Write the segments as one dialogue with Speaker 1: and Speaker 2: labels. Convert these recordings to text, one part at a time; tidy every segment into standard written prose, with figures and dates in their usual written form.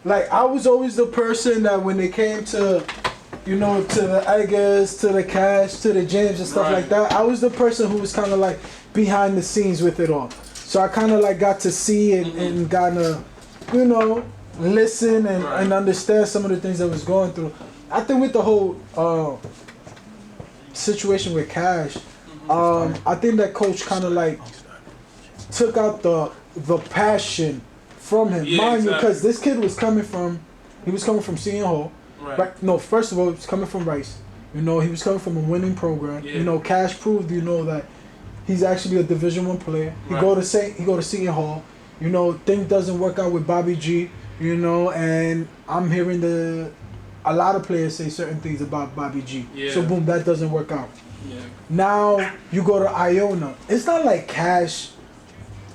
Speaker 1: like I was always the person that when it came to, you know, to the Eggers, to the Cash, to the James and stuff like that, I was the person who was kind of like behind the scenes with it all. So I kind of like got to see and got to, you know, listen and understand some of the things that was going through. I think with the whole situation with Cash, I think that coach kind of like took out the passion from him. Mind you, because this kid was coming from Seton Hall. Right. No, first of all, he was coming from Rice. You know, he was coming from a winning program. Yeah. You know, Cash proved, you know, that he's actually a Division I player. He go to Seton Hall. You know, things doesn't work out with Bobby G. You know, and I'm hearing a lot of players say certain things about Bobby G. Yeah. So boom, that doesn't work out. Yeah. Now you go to Iona. It's not like Cash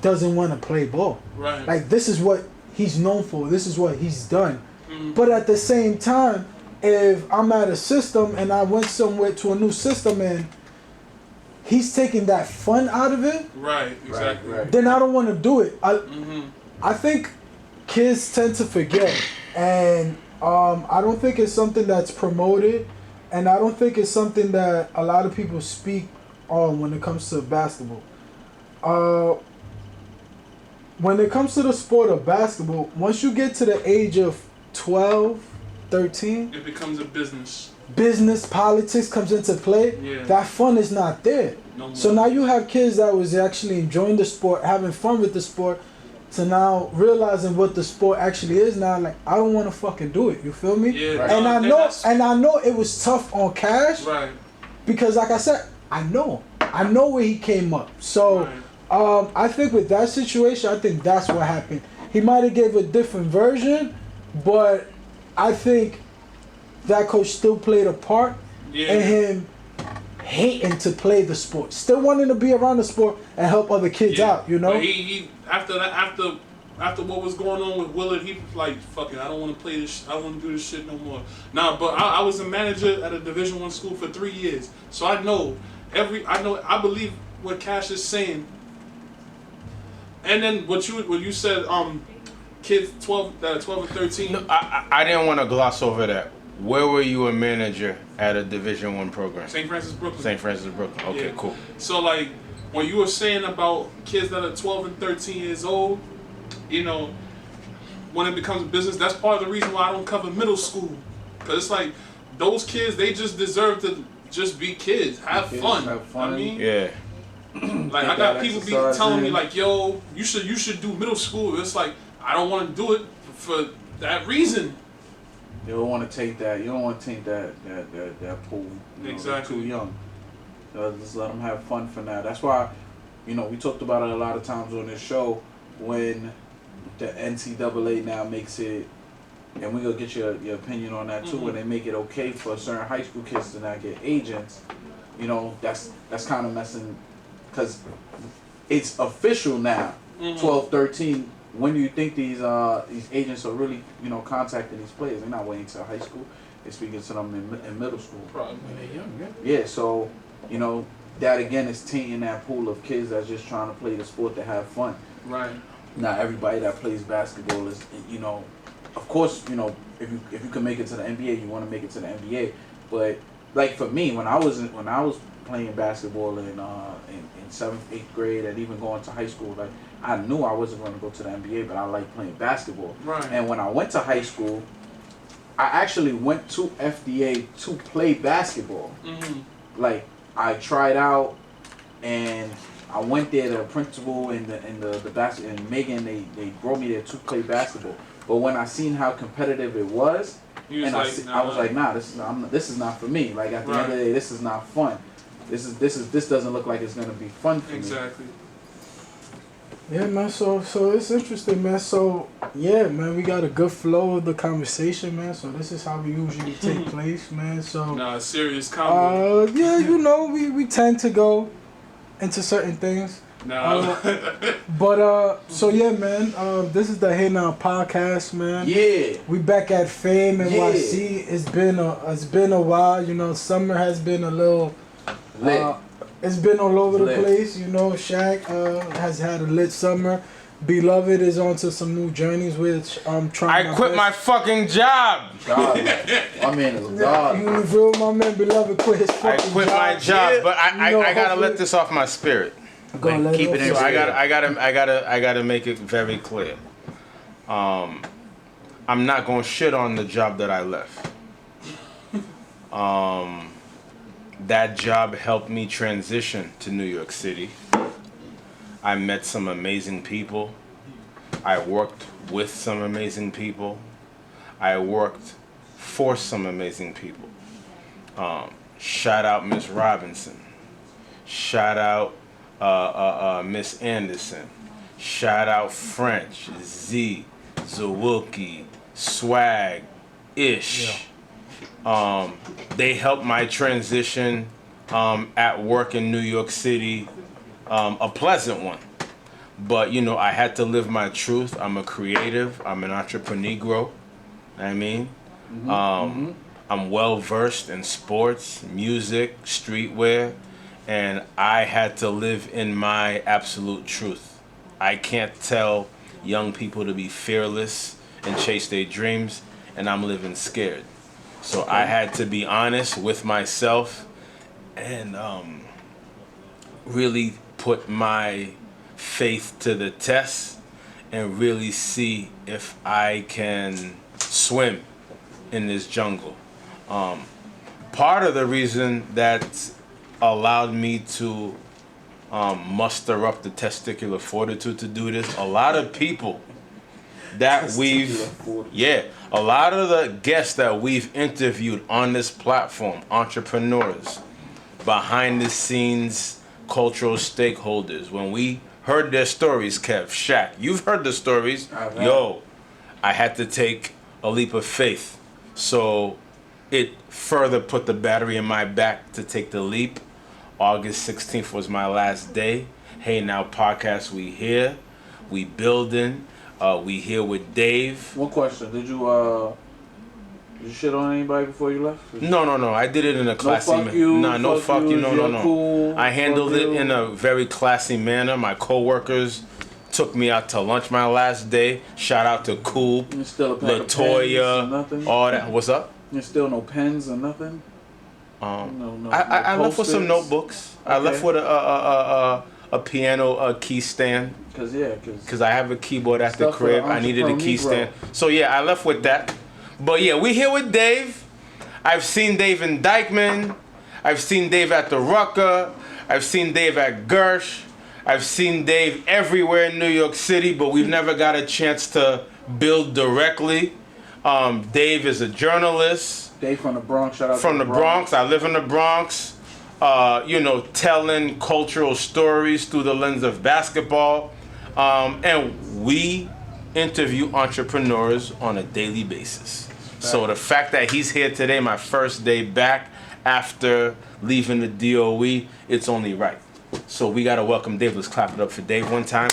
Speaker 1: doesn't want to play ball. Right. Like this is what he's known for. This is what he's done. Mm-hmm. But at the same time, if I'm at a system and I went somewhere to a new system and he's taking that fun out of it, right, exactly. Right. Then I don't want to do it. I think kids tend to forget, and I don't think it's something that's promoted, and I don't think it's something that a lot of people speak on when it comes to basketball. When it comes to the sport of basketball, once you get to the age of 12, 13,
Speaker 2: it becomes a business.
Speaker 1: Business, politics comes into play. Yeah. That fun is not there. No more. So now you have kids that was actually enjoying the sport, having fun with the sport, to now realizing what the sport actually is now. Like, I don't want to fucking do it. You feel me? Yeah. Right. And I know it was tough on Cash. Right. Because like I said, I know where he came up. So I think with that situation, I think that's what happened. He might have gave a different version, but I think that coach still played a part in him hating to play the sport, still wanting to be around the sport and help other kids out. You know.
Speaker 2: But he after what was going on with Willard, he was like, "Fuck it, I don't want to play this. I don't want to do this shit no more." Nah, but I was a manager at a Division I school for 3 years, so I believe what Cash is saying. And then what you said, kids 12 and 13.
Speaker 3: No, I didn't want to gloss over that. Where were you a manager at a Division I program?
Speaker 2: St. Francis, Brooklyn.
Speaker 3: St. Francis, Brooklyn. Okay, cool.
Speaker 2: So like when you were saying about kids that are 12 and 13 years old, you know, when it becomes a business, that's part of the reason why I don't cover middle school, because it's like those kids, they just deserve to just be kids, have fun. I mean, yeah. Like I got people be telling me like, "Yo, you should do middle school." It's like I don't want to do it for that reason.
Speaker 4: You don't want to take that. You don't want to take that pool.
Speaker 2: Exactly.
Speaker 4: Too young. So just let them have fun for now. That's why, you know, we talked about it a lot of times on this show when the NCAA now makes it, and we're gonna get your opinion on that too. When they make it okay for certain high school kids to not get agents, you know, that's kind of messing, because it's official now. 12, 13. When do you think these agents are really, you know, contacting these players? They're not waiting till high school. They're speaking to them in middle school.
Speaker 2: Probably when they're young,
Speaker 4: yeah. So, you know, that again is tainting that pool of kids that's just trying to play the sport to have fun.
Speaker 2: Right.
Speaker 4: Not everybody that plays basketball is, you know, of course, you know, if you can make it to the NBA, you want to make it to the NBA. But like for me, when I was playing basketball in 7th, 8th grade, and even going to high school, like I knew I wasn't going to go to the NBA, but I liked playing basketball. Right. And when I went to high school, I actually went to FDA to play basketball. Like I tried out, and I went there. The principal and the basket and Megan, they brought me there to play basketball. But when I seen how competitive it was, and I was like, nah, this is not for me. Like at the end of the day, this is not fun. This doesn't look like it's gonna be fun for me.
Speaker 2: Exactly.
Speaker 1: Yeah, man. So it's interesting, man. So yeah, man, we got a good flow of the conversation, man. So this is how we usually take place, man. So
Speaker 2: serious combo.
Speaker 1: Yeah, you know, we tend to go into certain things. So yeah, man. This is the Hey Now podcast, man. Yeah. We back at Fame NYC. Yeah. It's been a while. You know, summer has been a little. It's been all over the place, you know. Shaq has had a lit summer. Beloved is on to some new journeys, which I'm trying.
Speaker 3: I quit my fucking job.
Speaker 4: God, my man is a god.
Speaker 1: You reveal my man Beloved quit his
Speaker 3: I
Speaker 1: fucking
Speaker 3: quit my job, but I
Speaker 1: You know,
Speaker 3: gotta
Speaker 1: hopefully-
Speaker 3: let this off my spirit.
Speaker 1: Go
Speaker 5: Like,
Speaker 1: let
Speaker 5: keep it in
Speaker 3: So
Speaker 5: real.
Speaker 3: I gotta make it very clear. I'm not gonna shit on the job that I left. That job helped me transition to New York City. I met some amazing people. I worked with some amazing people. I worked for some amazing people. Shout out Miss Robinson. Shout out Miss Anderson. Shout out French, Z, Zawilki, Swag, Ish. They helped my transition at work in New York City, a pleasant one. But you know, I had to live my truth. I'm a creative. I'm an entrepreneur. I mean, I'm well versed in sports, music, streetwear, and I had to live in my absolute truth. I can't tell young people to be fearless and chase their dreams, and I'm living scared. So I had to be honest with myself and really put my faith to the test and really see if I can swim in this jungle. Part of the reason that allowed me to muster up the testicular fortitude to do this, a lot of people that a lot of the guests that we've interviewed on this platform, entrepreneurs, behind the scenes cultural stakeholders, when we heard their stories, Kev, Shaq, you've heard the stories. I had to take a leap of faith. So it further put the battery in my back to take the leap. August 16th was my last day. Hey Now podcast, we here. We building. We here with Dave.
Speaker 4: One question: Did you shit on anybody before you left?
Speaker 3: No. I did it in a classy manner. No, fuck you. No.
Speaker 4: Cool,
Speaker 3: I handled it in a very classy manner. My coworkers took me out to lunch my last day. Shout out to Coop, Latoya, all that. What's up?
Speaker 4: There's still no pens or nothing.
Speaker 3: I left with some notebooks. Okay. I left with a piano key stand. Cause I have a keyboard at the crib. I needed a key stand. So yeah, I left with that. But yeah, we here with Dave. I've seen Dave in Dykeman. I've seen Dave at the Rucker. I've seen Dave at Gersh. I've seen Dave everywhere in New York City, but we've never got a chance to build directly. Dave is a journalist.
Speaker 4: Dave from the Bronx. Shout out
Speaker 3: from the Bronx. I live in the Bronx. Telling cultural stories through the lens of basketball. And we interview entrepreneurs on a daily basis. So the fact that he's here today, my first day back after leaving the DOE, it's only right. So we gotta welcome Dave. Let's clap it up for Dave one time.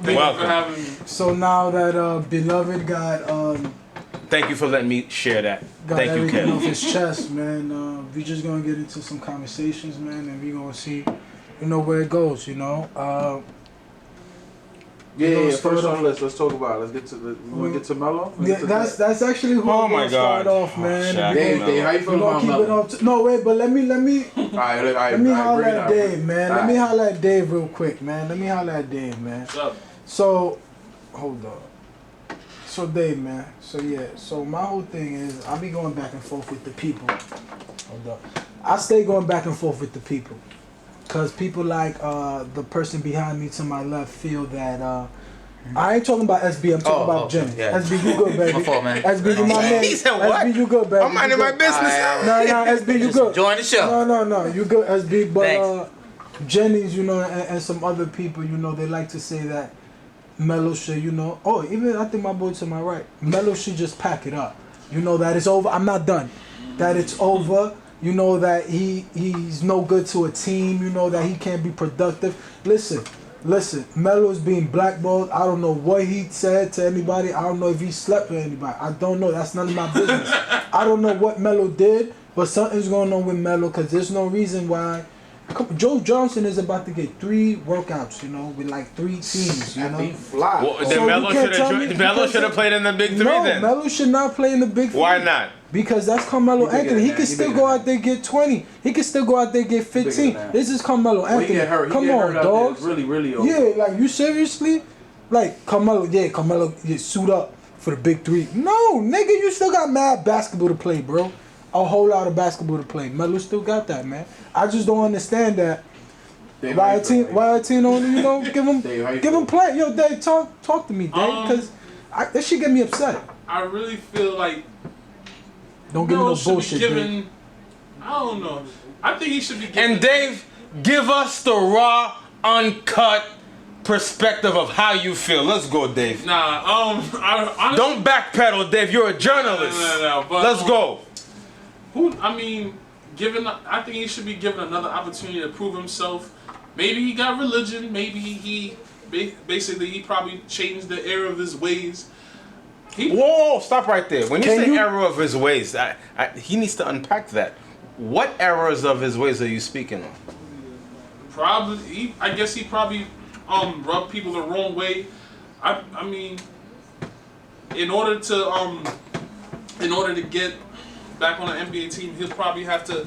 Speaker 3: Welcome.
Speaker 1: So now that Beloved got
Speaker 3: thank you for letting me share that.
Speaker 1: got
Speaker 3: Thank you,
Speaker 1: everything
Speaker 3: Kevin.
Speaker 1: off his chest, man. We just gonna get into some conversations, man, and we gonna see, where it goes.
Speaker 4: First on the list. Let's talk about it. Let's get to get to Melo.
Speaker 1: Yeah, that's actually who we're gonna start off, man.
Speaker 4: Dave, how you feel about Melo?
Speaker 1: No, wait, but let me
Speaker 4: All right,
Speaker 1: let me holler at Dave, man. Let me holler at Dave real quick, man. So, hold up. So Dave, man. So my whole thing is I be going back and forth with the people. Hold up. I stay going back and forth with the people. Cause people like the person behind me to my left feel that I ain't talking about SB, I'm talking about Jenny.
Speaker 5: Yeah.
Speaker 1: SB, you good, baby.
Speaker 5: My fault, man.
Speaker 1: SB, you my man.
Speaker 3: He said what?
Speaker 1: SB, you good, baby.
Speaker 3: I'm minding my business.
Speaker 1: No, SB, you good.
Speaker 5: Join the show.
Speaker 1: No, you good, SB. But
Speaker 5: Thanks.
Speaker 1: Jennings, and some other people, they like to say that Melo should, even I think my boy to my right, Melo should just pack it up. That it's over. I'm not done. That it's over. That he's no good to a team. That he can't be productive. Listen, Melo's being blackballed. I don't know what he said to anybody. I don't know if he slept with anybody. I don't know. That's none of my business. I don't know what Melo did, but something's going on with Melo because there's no reason why Joe Johnson is about to get 3 workouts, you know, with like 3 teams, you
Speaker 4: And
Speaker 1: know.
Speaker 4: he fly.
Speaker 3: Well,
Speaker 1: So
Speaker 3: then
Speaker 1: you
Speaker 3: Melo
Speaker 1: can't tell me-
Speaker 3: should have played in the big 3
Speaker 1: No,
Speaker 3: then.
Speaker 1: Melo should not play in the big 3.
Speaker 3: Why not?
Speaker 1: Because that's Carmelo
Speaker 4: He bigger
Speaker 1: Anthony.
Speaker 4: than
Speaker 1: He
Speaker 4: that.
Speaker 1: can
Speaker 4: He
Speaker 1: still
Speaker 4: bigger
Speaker 1: go
Speaker 4: than
Speaker 1: out there and get 20. He can still go out there and get
Speaker 4: bigger
Speaker 1: 15.
Speaker 4: than that.
Speaker 1: This is Carmelo
Speaker 4: Well, he
Speaker 1: Anthony.
Speaker 4: get hurt. He
Speaker 1: Come
Speaker 4: get
Speaker 1: on,
Speaker 4: hurt out there.
Speaker 1: dogs.
Speaker 4: It's really old.
Speaker 1: Yeah, like you seriously? Like Carmelo, yeah, suit up for the big 3. No, nigga, you still got mad basketball to play, bro. A whole lot of basketball to play. Melo still got that, man. I just don't understand that.
Speaker 4: Dave,
Speaker 1: Why
Speaker 4: how
Speaker 1: a
Speaker 4: you
Speaker 1: team?
Speaker 4: feel,
Speaker 1: Why a team on? You know, give him,
Speaker 4: Dave, how you
Speaker 1: give
Speaker 4: feel?
Speaker 1: him play. Yo, Dave, talk to me, Dave, because that shit get me upset.
Speaker 2: I really feel like
Speaker 1: Don't give me
Speaker 2: Melo
Speaker 1: no
Speaker 2: should
Speaker 1: bullshit,
Speaker 2: be
Speaker 1: Dave.
Speaker 2: given. I don't know. I think he should be given.
Speaker 3: And Dave, give us the raw, uncut perspective of how you feel. Let's go, Dave.
Speaker 2: Nah, I honestly,
Speaker 3: Don't backpedal, Dave. You're a journalist.
Speaker 2: No, but,
Speaker 3: Let's go.
Speaker 2: I mean, I think he should be given another opportunity to prove himself. Maybe he got religion. Maybe he probably changed the era of his ways.
Speaker 3: Whoa, stop right there. When you
Speaker 1: Can
Speaker 3: say
Speaker 1: you-
Speaker 3: error of his ways, he needs to unpack that. What errors of his ways are you speaking of?
Speaker 2: I guess he probably rubbed people the wrong way. I mean, in order to get back on an NBA team, he'll probably have to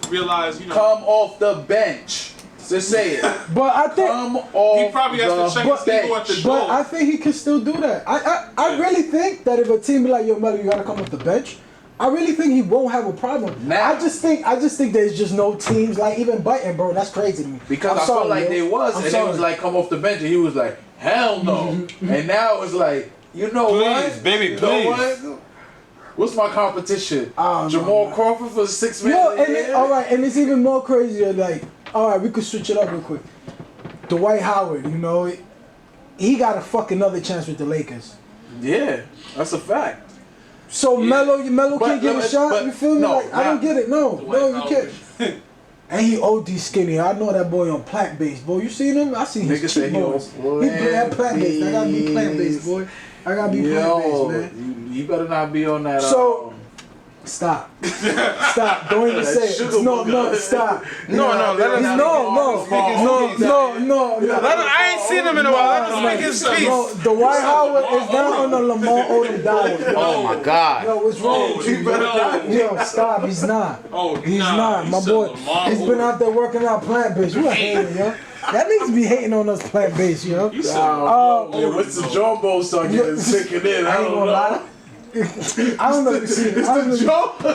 Speaker 2: realize, you know,
Speaker 4: Come off the bench. Just say it.
Speaker 1: But I think.
Speaker 4: Come off
Speaker 2: he probably has to check his people at the
Speaker 1: But
Speaker 2: door.
Speaker 1: I think he can still do that. I really think that if a team be like, yo, Melo, you gotta come off the bench, I really think he won't have a problem.
Speaker 4: Now.
Speaker 1: I just think there's just no teams like even biting, bro. That's crazy to me.
Speaker 4: Because
Speaker 1: I'm
Speaker 4: I
Speaker 1: sorry,
Speaker 4: felt like
Speaker 1: yo.
Speaker 4: they was,
Speaker 1: I'm
Speaker 4: and
Speaker 1: sorry.
Speaker 4: they was like, come off the bench, and he was like, hell no. And now it's like, you know
Speaker 3: Please,
Speaker 4: what?
Speaker 3: baby,
Speaker 4: You know
Speaker 3: please.
Speaker 4: what? What's my competition?
Speaker 1: I don't know,
Speaker 4: Jamal
Speaker 1: man.
Speaker 4: Crawford for $6
Speaker 1: Yo,
Speaker 4: million.
Speaker 1: and all right, and it's even more crazier. Like, all right, we could switch it up real quick. Dwight Howard, you know, he got a fuck another chance with the Lakers.
Speaker 4: Yeah, that's a fact.
Speaker 1: So Melo
Speaker 4: But-
Speaker 1: can't get a
Speaker 4: but-
Speaker 1: shot.
Speaker 4: but-
Speaker 1: You feel me?
Speaker 4: no,
Speaker 1: Like, I don't
Speaker 4: nah.
Speaker 1: get it. No, you
Speaker 2: Howard.
Speaker 1: can't. And he OD skinny. I know that boy on plant based, boy. You seen him? I seen his
Speaker 4: Nigga said he
Speaker 1: cheekbones.
Speaker 4: on
Speaker 1: He do that plant based. I gotta be plant based, boy. I gotta be plant based,
Speaker 4: Yo,
Speaker 1: man.
Speaker 4: you better not be on that.
Speaker 1: So- Stop. Stop. Don't even
Speaker 4: That
Speaker 1: say it.
Speaker 4: sugar
Speaker 1: No,
Speaker 4: booger.
Speaker 1: stop.
Speaker 3: No, let him
Speaker 1: He's, no.
Speaker 3: Let him, I ain't seen him in a while. Let him speak his piece.
Speaker 1: No, Dwight Howard is not on the Lamar Odom diet.
Speaker 3: Oh my God.
Speaker 1: Yo, what's wrong with you? Yo, stop. He's not.
Speaker 2: Oh,
Speaker 1: He's
Speaker 2: nah,
Speaker 1: not,
Speaker 2: he
Speaker 1: my
Speaker 2: said
Speaker 1: boy.
Speaker 2: Lamar
Speaker 1: He's been
Speaker 2: Odom.
Speaker 1: out there working out plant based. You a hater, yo. That niggas be hating on us plant based, yo.
Speaker 2: He said,
Speaker 4: Once the jumbo start getting sick in, I
Speaker 1: I ain't
Speaker 4: don't
Speaker 1: gonna
Speaker 4: know.
Speaker 1: lie. I don't know if you see it.
Speaker 4: It's
Speaker 1: I don't
Speaker 4: the
Speaker 1: know.
Speaker 4: jaw. The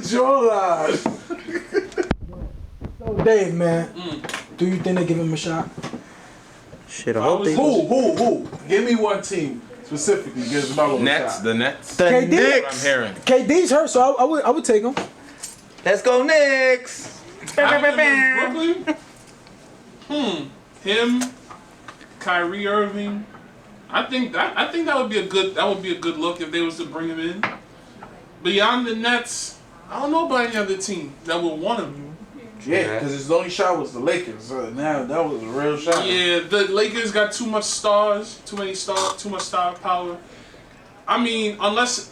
Speaker 4: jawline.
Speaker 1: So, Dave, man, do you think they give him a shot?
Speaker 5: Shit, I hope they.
Speaker 4: Who? Give me one team specifically gives Melo a
Speaker 3: Nets,
Speaker 4: shot.
Speaker 3: the Nets.
Speaker 5: The
Speaker 1: KD?
Speaker 5: Knicks.
Speaker 3: I'm hearing.
Speaker 1: KD's hurt, so I would take him.
Speaker 5: Let's go Knicks.
Speaker 2: Brooklyn? Him, Kyrie Irving. I think that would be a good look if they was to bring him in. Beyond the Nets, I don't know about any other team that would want him.
Speaker 4: Yeah, because his only shot was the Lakers. So now that was a real shot.
Speaker 2: Yeah, the Lakers got too much stars, too much star power. I mean, unless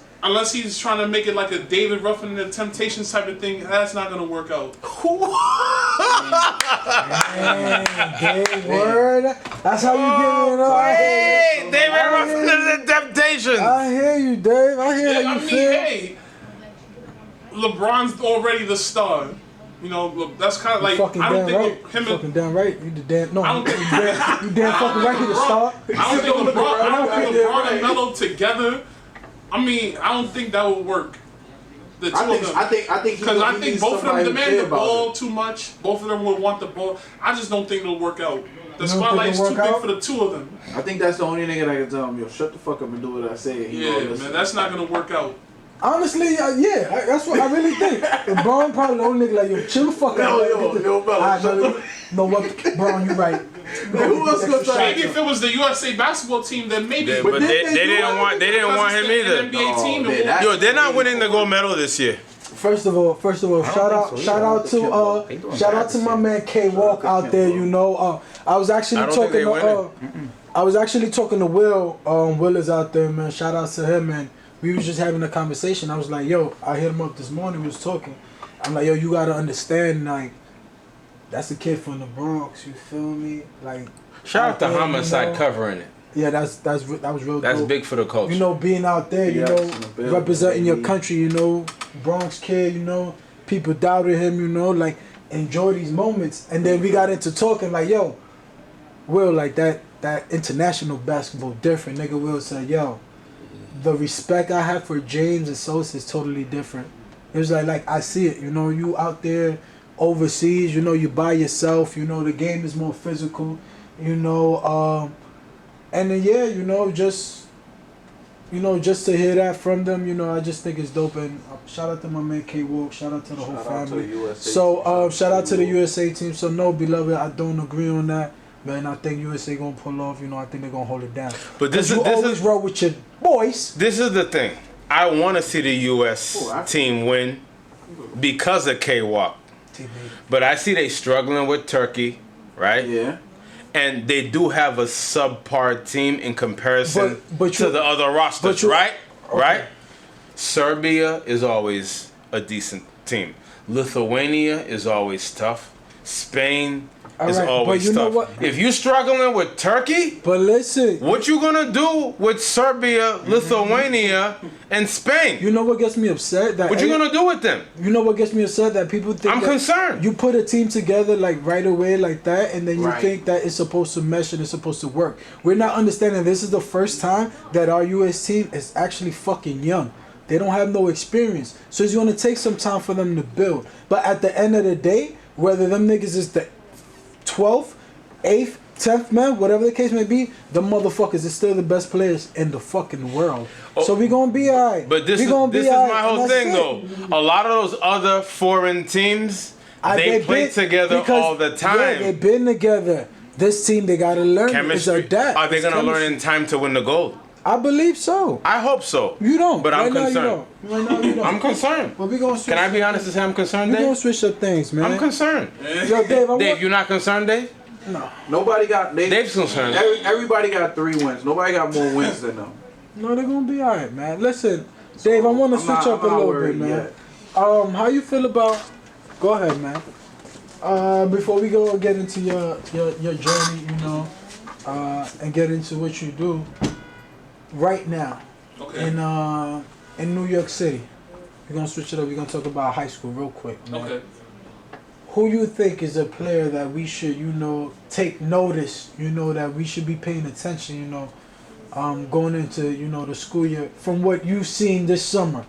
Speaker 2: he's trying to make it like a David Ruffin and the Temptations type of thing, that's not gonna work out.
Speaker 1: Dave, word. That's how you get it up.
Speaker 3: Hey, David Ruffin and the Temptations.
Speaker 1: I hear you, Dave. I hear
Speaker 2: Yeah,
Speaker 1: how
Speaker 2: I
Speaker 1: you
Speaker 2: mean,
Speaker 1: feel.
Speaker 2: hey, LeBron's already the star. You know, that's kind of like
Speaker 1: Fucking
Speaker 2: I don't
Speaker 1: damn right.
Speaker 2: think him
Speaker 1: Fucking
Speaker 2: and
Speaker 1: damn right. You the damn no.
Speaker 2: I don't think-
Speaker 1: you damn fucking right. You the star.
Speaker 2: I don't think LeBron and Melo together. I mean, I don't think that would work. The two of them.
Speaker 4: I think
Speaker 2: Because I
Speaker 4: he
Speaker 2: think
Speaker 4: needs
Speaker 2: both of them
Speaker 4: somebody who
Speaker 2: demand
Speaker 4: care
Speaker 2: the
Speaker 4: about
Speaker 2: ball
Speaker 4: it.
Speaker 2: too much. Both of them will want the ball. I just don't think it'll work out. The
Speaker 1: You don't think
Speaker 2: spotlight's
Speaker 1: it'll
Speaker 2: too
Speaker 1: work
Speaker 2: big
Speaker 1: out?
Speaker 2: for the two of them.
Speaker 4: I think that's the only nigga that can tell him, yo, shut the fuck up and do what I say. He
Speaker 2: Yeah,
Speaker 4: gonna listen.
Speaker 2: man, that's not gonna work out.
Speaker 1: Honestly, that's what I really think. LeBron probably the only nigga like, yo, chill the fuck out.
Speaker 4: Yo, Melo,
Speaker 1: Alright,
Speaker 4: shut
Speaker 1: Melo,
Speaker 4: the-
Speaker 1: know what, Bron, you right.
Speaker 4: Who else gonna tell
Speaker 2: Maybe if it was the USA basketball team, then maybe.
Speaker 3: Yeah, but
Speaker 4: didn't
Speaker 3: they
Speaker 4: they do
Speaker 3: didn't
Speaker 4: it?
Speaker 3: want him
Speaker 2: An
Speaker 3: either.
Speaker 2: NBA team.
Speaker 4: man,
Speaker 2: and
Speaker 4: that-
Speaker 3: Yo, they're not winning the gold medal this year.
Speaker 1: First of all, shout out to my man K Walk out there. You know, I was actually
Speaker 3: I don't think
Speaker 1: talking
Speaker 3: they
Speaker 1: to I was actually talking to Will. Will is out there, man. Shout out to him, man. We was just having a conversation. I was like, yo, I hit him up this morning. We was talking, I'm like, yo, you gotta understand, like, that's a kid from the Bronx. You feel me? Like,
Speaker 3: Shout out to
Speaker 1: there,
Speaker 3: Homicide
Speaker 1: you know,
Speaker 3: covering it.
Speaker 1: Yeah, that was real.
Speaker 3: That's
Speaker 1: dope.
Speaker 3: big for the culture.
Speaker 1: You know, being out there, you
Speaker 4: Yes,
Speaker 1: know,
Speaker 4: in the building,
Speaker 1: representing your
Speaker 4: baby.
Speaker 1: country, you know, Bronx kid, you know, people doubted him, you know, like, enjoy these moments. And then we got into talking, like, yo, Will, like, that international basketball different. Nigga Will said, yo, the respect I have for James and Sosa is totally different. It was like, I see it, you know, you out there overseas, you know, you by yourself, you know, the game is more physical, you know, and then, yeah, you know, just to hear that from them, you know, I just think it's dope. And shout out to my man K Walk. Shout out to the whole
Speaker 4: Shout out to
Speaker 1: family.
Speaker 4: the USA
Speaker 1: So
Speaker 4: team.
Speaker 1: shout out to the USA team. So no, beloved, I don't agree on that. Man, I think USA gonna pull off. You know, I think they're gonna hold it down.
Speaker 3: But this
Speaker 1: You
Speaker 3: is
Speaker 1: always roll with your boys.
Speaker 3: this is the thing. I want to see the U.S. team win because of K-Walk. But I see they struggling with Turkey, right?
Speaker 4: Yeah.
Speaker 3: And they do have a subpar team in comparison
Speaker 1: But
Speaker 3: to
Speaker 1: you-
Speaker 3: the other rosters,
Speaker 1: but you-
Speaker 3: right?
Speaker 1: okay.
Speaker 3: Right? Serbia is always a decent team. Lithuania is always tough. Spain is
Speaker 1: Alright, but
Speaker 3: always
Speaker 1: you know
Speaker 3: tough.
Speaker 1: what?
Speaker 3: If you're struggling with Turkey,
Speaker 1: But listen,
Speaker 3: what you gonna do with Serbia, Lithuania, and Spain?
Speaker 1: you know what gets me upset? That
Speaker 3: What you gonna do with them?
Speaker 1: You know what gets me upset? That people think
Speaker 3: I'm
Speaker 1: that
Speaker 3: concerned.
Speaker 1: you put a team together like right away like that, and then you
Speaker 4: Right.
Speaker 1: think that it's supposed to mesh and it's supposed to work. We're not understanding this is the first time that our US team is actually fucking young. They don't have no experience. So it's gonna take some time for them to build. But at the end of the day, whether them niggas is the 12th, 8th, 10th man, whatever the case may be, the motherfuckers is still the best players in the fucking world. So we gonna be alright.
Speaker 3: But this
Speaker 1: We
Speaker 3: is
Speaker 1: gonna be
Speaker 3: this is
Speaker 1: alright,
Speaker 3: my
Speaker 1: and
Speaker 3: whole
Speaker 1: that's
Speaker 3: thing
Speaker 1: it.
Speaker 3: though. A lot of those other foreign teams, they play
Speaker 1: been-
Speaker 3: together
Speaker 1: because-
Speaker 3: all the
Speaker 1: Yeah,
Speaker 3: time.
Speaker 1: they've been together. This team, they gotta learn.
Speaker 3: Chemistry.
Speaker 1: It's adapt.
Speaker 3: Are they
Speaker 1: It's
Speaker 3: gonna learn
Speaker 1: chemistry.
Speaker 3: in time to win the gold?
Speaker 1: I believe so.
Speaker 3: I hope so.
Speaker 1: You don't.
Speaker 3: But I'm
Speaker 1: right now,
Speaker 3: concerned.
Speaker 1: You don't. Right now, you don't.
Speaker 3: I'm concerned.
Speaker 1: But we gonna switch.
Speaker 3: Can I be honest and say I'm concerned,
Speaker 1: We gonna
Speaker 3: Dave?
Speaker 1: switch up things, man.
Speaker 3: I'm concerned.
Speaker 1: Yo, Dave,
Speaker 3: Dave, you not concerned, Dave?
Speaker 4: Nobody got.
Speaker 3: Dave's concerned.
Speaker 4: Everybody got 3 wins. Nobody got more wins than them.
Speaker 1: No, they're gonna be alright, man. Listen, Dave, I want to
Speaker 4: I'm
Speaker 1: switch
Speaker 4: not-
Speaker 1: up
Speaker 4: I'm
Speaker 1: a
Speaker 4: not
Speaker 1: little bit,
Speaker 4: worried
Speaker 1: man.
Speaker 4: yet.
Speaker 1: How you feel about? Go ahead, man. Before we go get into your journey, you know, and get into what you do right now
Speaker 2: Okay.
Speaker 1: in New York City. We're gonna switch it up. We're gonna talk about high school real quick, man.
Speaker 2: Okay.
Speaker 1: Who you think is a player that we should, you know, take notice, you know, that we should be paying attention, you know, going into, you know, the school year from what you've seen this summer?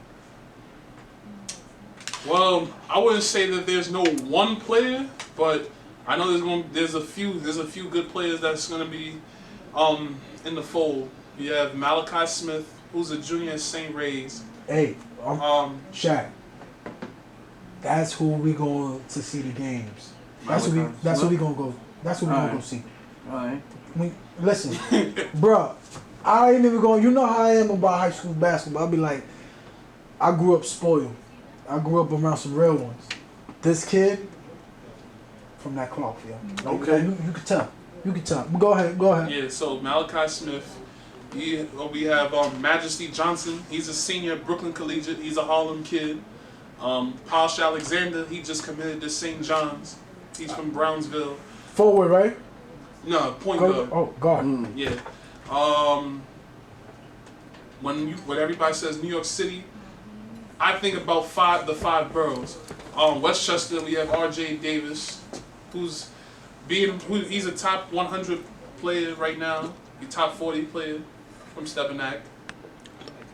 Speaker 2: Well, I wouldn't say that there's no one player, but I know there's a few good players that's gonna be in the fold. You have Malachi Smith, who's a junior at St. Ray's.
Speaker 1: Hey, Shaq. That's who we going to see the games. That's who we.
Speaker 4: Malachi
Speaker 1: That's who we
Speaker 4: Smith?
Speaker 1: gonna go. That's who we gonna go
Speaker 4: Alright.
Speaker 1: see.
Speaker 4: Alright.
Speaker 1: Listen, bruh, I ain't even going. You know how I am about high school basketball. I'll be like, I grew up spoiled. I grew up around some real ones. This kid, from that cloth, yeah. Like,
Speaker 4: Okay.
Speaker 1: you could tell. You could tell. But go ahead.
Speaker 2: Yeah, so Malachi Smith. We have Majesty Johnson. He's a senior at Brooklyn Collegiate. He's a Harlem kid. Posh Alexander. He just committed to St. John's. He's from Brownsville.
Speaker 1: Forward, right?
Speaker 2: No, point guard.
Speaker 1: Oh, guard.
Speaker 2: Yeah. When everybody says New York City, I think about the five boroughs. Westchester, we have R.J. Davis, he's a top 100 player right now. He's top 40 player from Stepinac.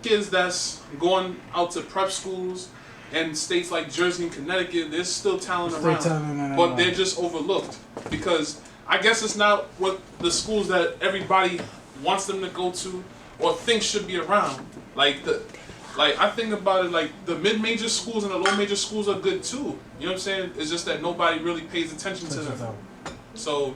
Speaker 2: Kids that's going out to prep schools and states like Jersey and Connecticut, there's still talent around, but they're just overlooked because I guess it's not what the schools that everybody wants them to go to or thinks should be around. Like I think about it like the mid-major schools and the low-major schools are good too. You know what I'm saying? It's just that nobody really pays attention to them. So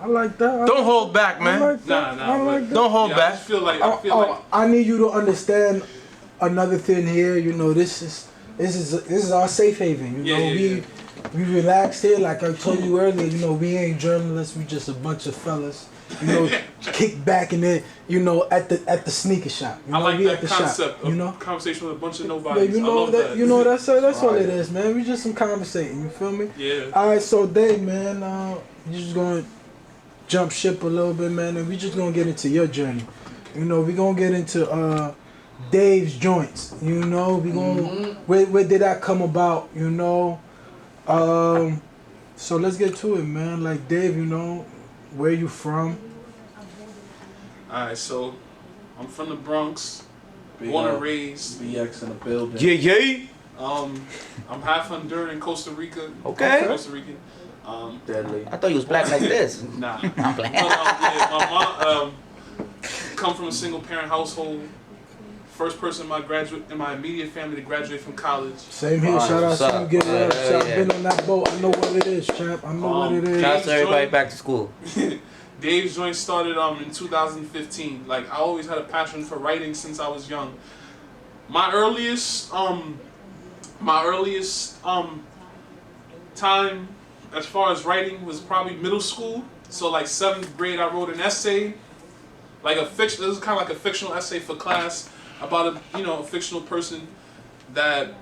Speaker 1: I like that.
Speaker 3: Don't hold back,
Speaker 1: I
Speaker 3: man.
Speaker 1: like that.
Speaker 2: Nah,
Speaker 1: I like that.
Speaker 3: Don't hold
Speaker 2: yeah,
Speaker 3: back.
Speaker 2: I feel like
Speaker 1: I need you to understand another thing here. You know, this is our safe haven. You
Speaker 2: Yeah,
Speaker 1: know,
Speaker 2: yeah,
Speaker 1: We relaxed here, like I told you earlier. You know, we ain't journalists. We just a bunch of fellas. You know, kick back in there. You know, at the sneaker shop. You know,
Speaker 2: I like
Speaker 1: we
Speaker 2: that
Speaker 1: at the
Speaker 2: concept.
Speaker 1: shop. You know,
Speaker 2: conversation with a bunch of
Speaker 1: yeah,
Speaker 2: nobodies.
Speaker 1: you know
Speaker 2: I love
Speaker 1: that. You know that's all
Speaker 4: Right.
Speaker 1: it is, man. We just some conversating. You feel me?
Speaker 2: Yeah.
Speaker 1: All right, so Dave, man, you just gonna jump ship a little bit, man, and we just gonna get into your journey. You know, we gonna get into Dave's joints. You know, we gonna where did that come about? You know, so let's get to it, man. Like Dave, you know, where you from?
Speaker 2: Alright, so I'm from the Bronx,
Speaker 4: Big
Speaker 2: born and
Speaker 4: up.
Speaker 2: raised.
Speaker 4: BX in the building.
Speaker 5: Yeah.
Speaker 2: I'm half Honduran, Costa Rica.
Speaker 5: Okay.
Speaker 2: Costa Rican.
Speaker 4: Deadly.
Speaker 5: I thought you was black like this.
Speaker 2: Nah.
Speaker 5: I'm black.
Speaker 2: Yeah, my mom come from a single parent household. First person in my immediate family to graduate from college.
Speaker 1: Same here.
Speaker 4: Alright,
Speaker 1: Shout out
Speaker 5: what's
Speaker 1: to
Speaker 5: up?
Speaker 1: you. Give it up.
Speaker 5: Yeah,
Speaker 1: Shout out.
Speaker 5: yeah.
Speaker 1: Been on that boat. I know what it is, champ. I know what it is.
Speaker 5: Shout out to everybody back to school.
Speaker 2: Dave's joint started in 2015. Like I always had a passion for writing since I was young. My earliest time as far as writing was probably middle school. So like 7th grade, I wrote an essay, like this is kind of like a fictional essay for class about a fictional person that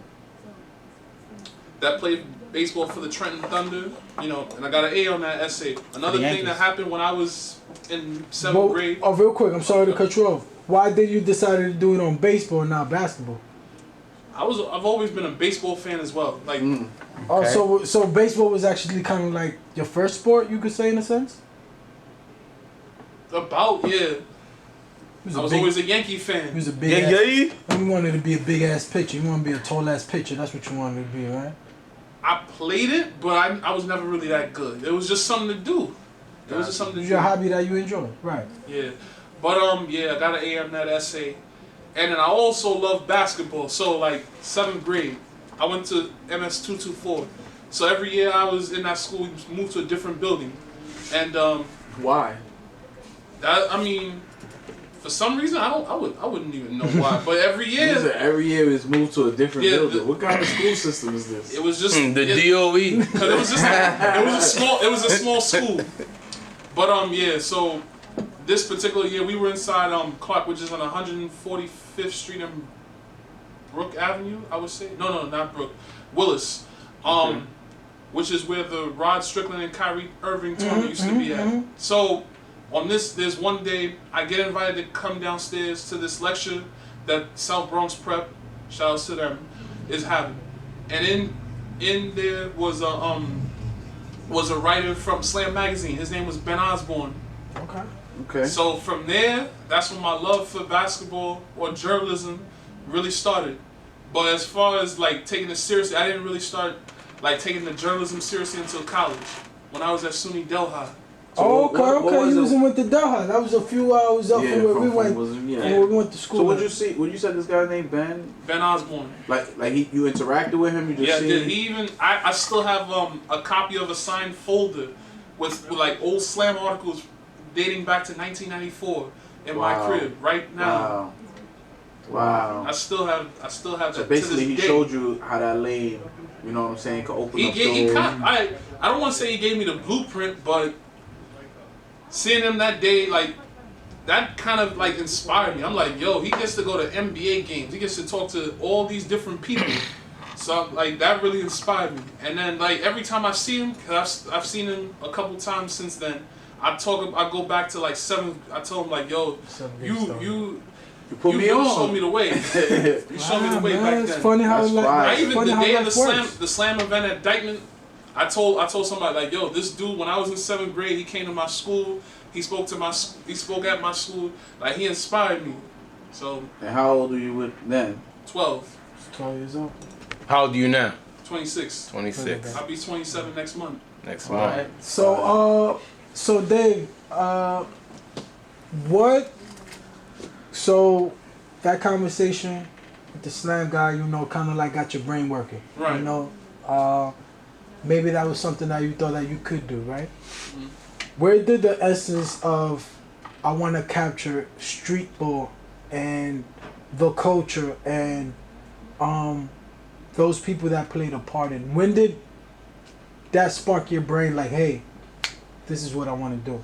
Speaker 2: played baseball for the Trenton Thunder, and I got an A on that essay. Another thing that happened when I was in 7th grade.
Speaker 1: Oh, real quick, I'm sorry to cut you off. Why did you decide to do it on baseball and not basketball?
Speaker 2: I've always been a baseball fan as well. Like,
Speaker 1: Oh, so baseball was actually kind of like your first sport, you could say, in a sense?
Speaker 2: yeah. I was always a Yankee fan.
Speaker 1: He was a big ass, You wanted to be a big ass pitcher. You want to be a tall ass pitcher. That's what you wanted to be, right?
Speaker 2: I played it, but I was never really that good. It was just something to do. It was just something to
Speaker 1: It was
Speaker 2: do.
Speaker 1: your hobby that you enjoy, right?
Speaker 2: Yeah. But I got an A on that essay. And then I also love basketball. So like 7th grade, I went to MS 224. So every year I was in that school, we moved to a different building. And
Speaker 4: Why?
Speaker 2: for some reason I wouldn't even know why. But every year
Speaker 4: Every year it's moved to a different
Speaker 2: Yeah,
Speaker 4: building. What kind of school system is this?
Speaker 2: it was just
Speaker 5: The DOE.
Speaker 2: Cause it was just it was a small school. But so this particular year we were inside Clark, which is on 145th Street and Brook Avenue, I would say. No, not Brook. Willis. Which is where the Rod Strickland and Kyrie Irving tournament used to be at. So on there's one day I get invited to come downstairs to this lecture that South Bronx Prep, shout out to them, is having. And in there was a writer from Slam Magazine. His name was Ben Osborne.
Speaker 4: Okay.
Speaker 2: So from there, that's when my love for basketball or journalism really started. But as far as like taking it seriously, I didn't really start like taking the journalism seriously until college when I was at SUNY Delhi.
Speaker 1: So
Speaker 4: what
Speaker 1: okay.
Speaker 4: was
Speaker 1: You
Speaker 4: it-
Speaker 1: was in with the Delhi. That was a few hours up from where we went. From where we went to school.
Speaker 4: So what you see? When you said this guy's name Ben,
Speaker 2: Ben Osborne.
Speaker 4: you interacted with him, you just
Speaker 2: Yeah,
Speaker 4: seen.
Speaker 2: he even I still have a copy of a signed folder with like old Slam articles dating back to 1994 in my
Speaker 4: Wow.
Speaker 2: crib right now.
Speaker 4: Wow.
Speaker 2: I still have that.
Speaker 4: So basically,
Speaker 2: to
Speaker 4: he
Speaker 2: this day.
Speaker 4: showed you how that lane, you know what I'm saying, could open up doors.
Speaker 2: I don't want to say he gave me the blueprint, but seeing him that day, like that kind of like inspired me. I'm like, yo, he gets to go to NBA games. He gets to talk to all these different people. So like that really inspired me. And then like every time I see him, cause I've seen him a couple times since then. I go back to like 7th. I told him like, yo, you
Speaker 4: put me on.
Speaker 2: showed me the way. You showed me the way back
Speaker 1: It's
Speaker 2: then.
Speaker 1: funny how
Speaker 4: That's
Speaker 1: like
Speaker 4: fire.
Speaker 2: I even
Speaker 1: funny
Speaker 2: the
Speaker 1: how
Speaker 2: day of
Speaker 1: life
Speaker 2: the slam event at Dykeman, I told somebody like, yo, this dude when I was in 7th grade, he came to my school. He spoke at my school. Like he inspired me. So.
Speaker 4: And how old were you then?
Speaker 2: 12.
Speaker 1: 12 years old.
Speaker 3: How old are you now?
Speaker 2: 26.
Speaker 3: 26.
Speaker 2: I'll be 27 next month.
Speaker 3: Next
Speaker 4: All
Speaker 3: month.
Speaker 4: right.
Speaker 1: So Dave, so that conversation with the slam guy, you know, kind of like got your brain working.
Speaker 2: Right.
Speaker 1: You know, maybe that was something that you thought that you could do, right?
Speaker 2: Mm-hmm.
Speaker 1: Where did the essence of I want to capture street ball and the culture and those people that played a part in? When did that spark your brain? Like, hey, this is what I want to do.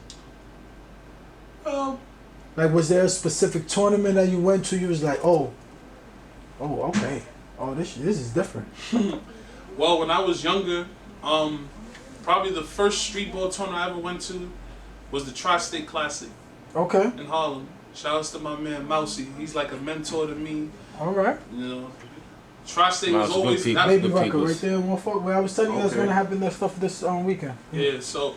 Speaker 1: Like, was there a specific tournament that you went to? You was like, oh, okay, oh, this is different.
Speaker 2: Well, when I was younger, probably the first street ball tournament I ever went to was the Tri-State Classic
Speaker 1: Okay,
Speaker 2: in Harlem. Shout outs to my man Mousy. He's like a mentor to me.
Speaker 1: all right.
Speaker 2: You know, Tri-State was
Speaker 3: Mouse, good
Speaker 2: always
Speaker 3: people.
Speaker 1: Baby
Speaker 3: Good
Speaker 1: Rocker
Speaker 3: peoples.
Speaker 1: right there in Norfolk. Where I was telling you that's
Speaker 4: Okay.
Speaker 1: gonna happen that stuff this weekend.
Speaker 2: Yeah, so,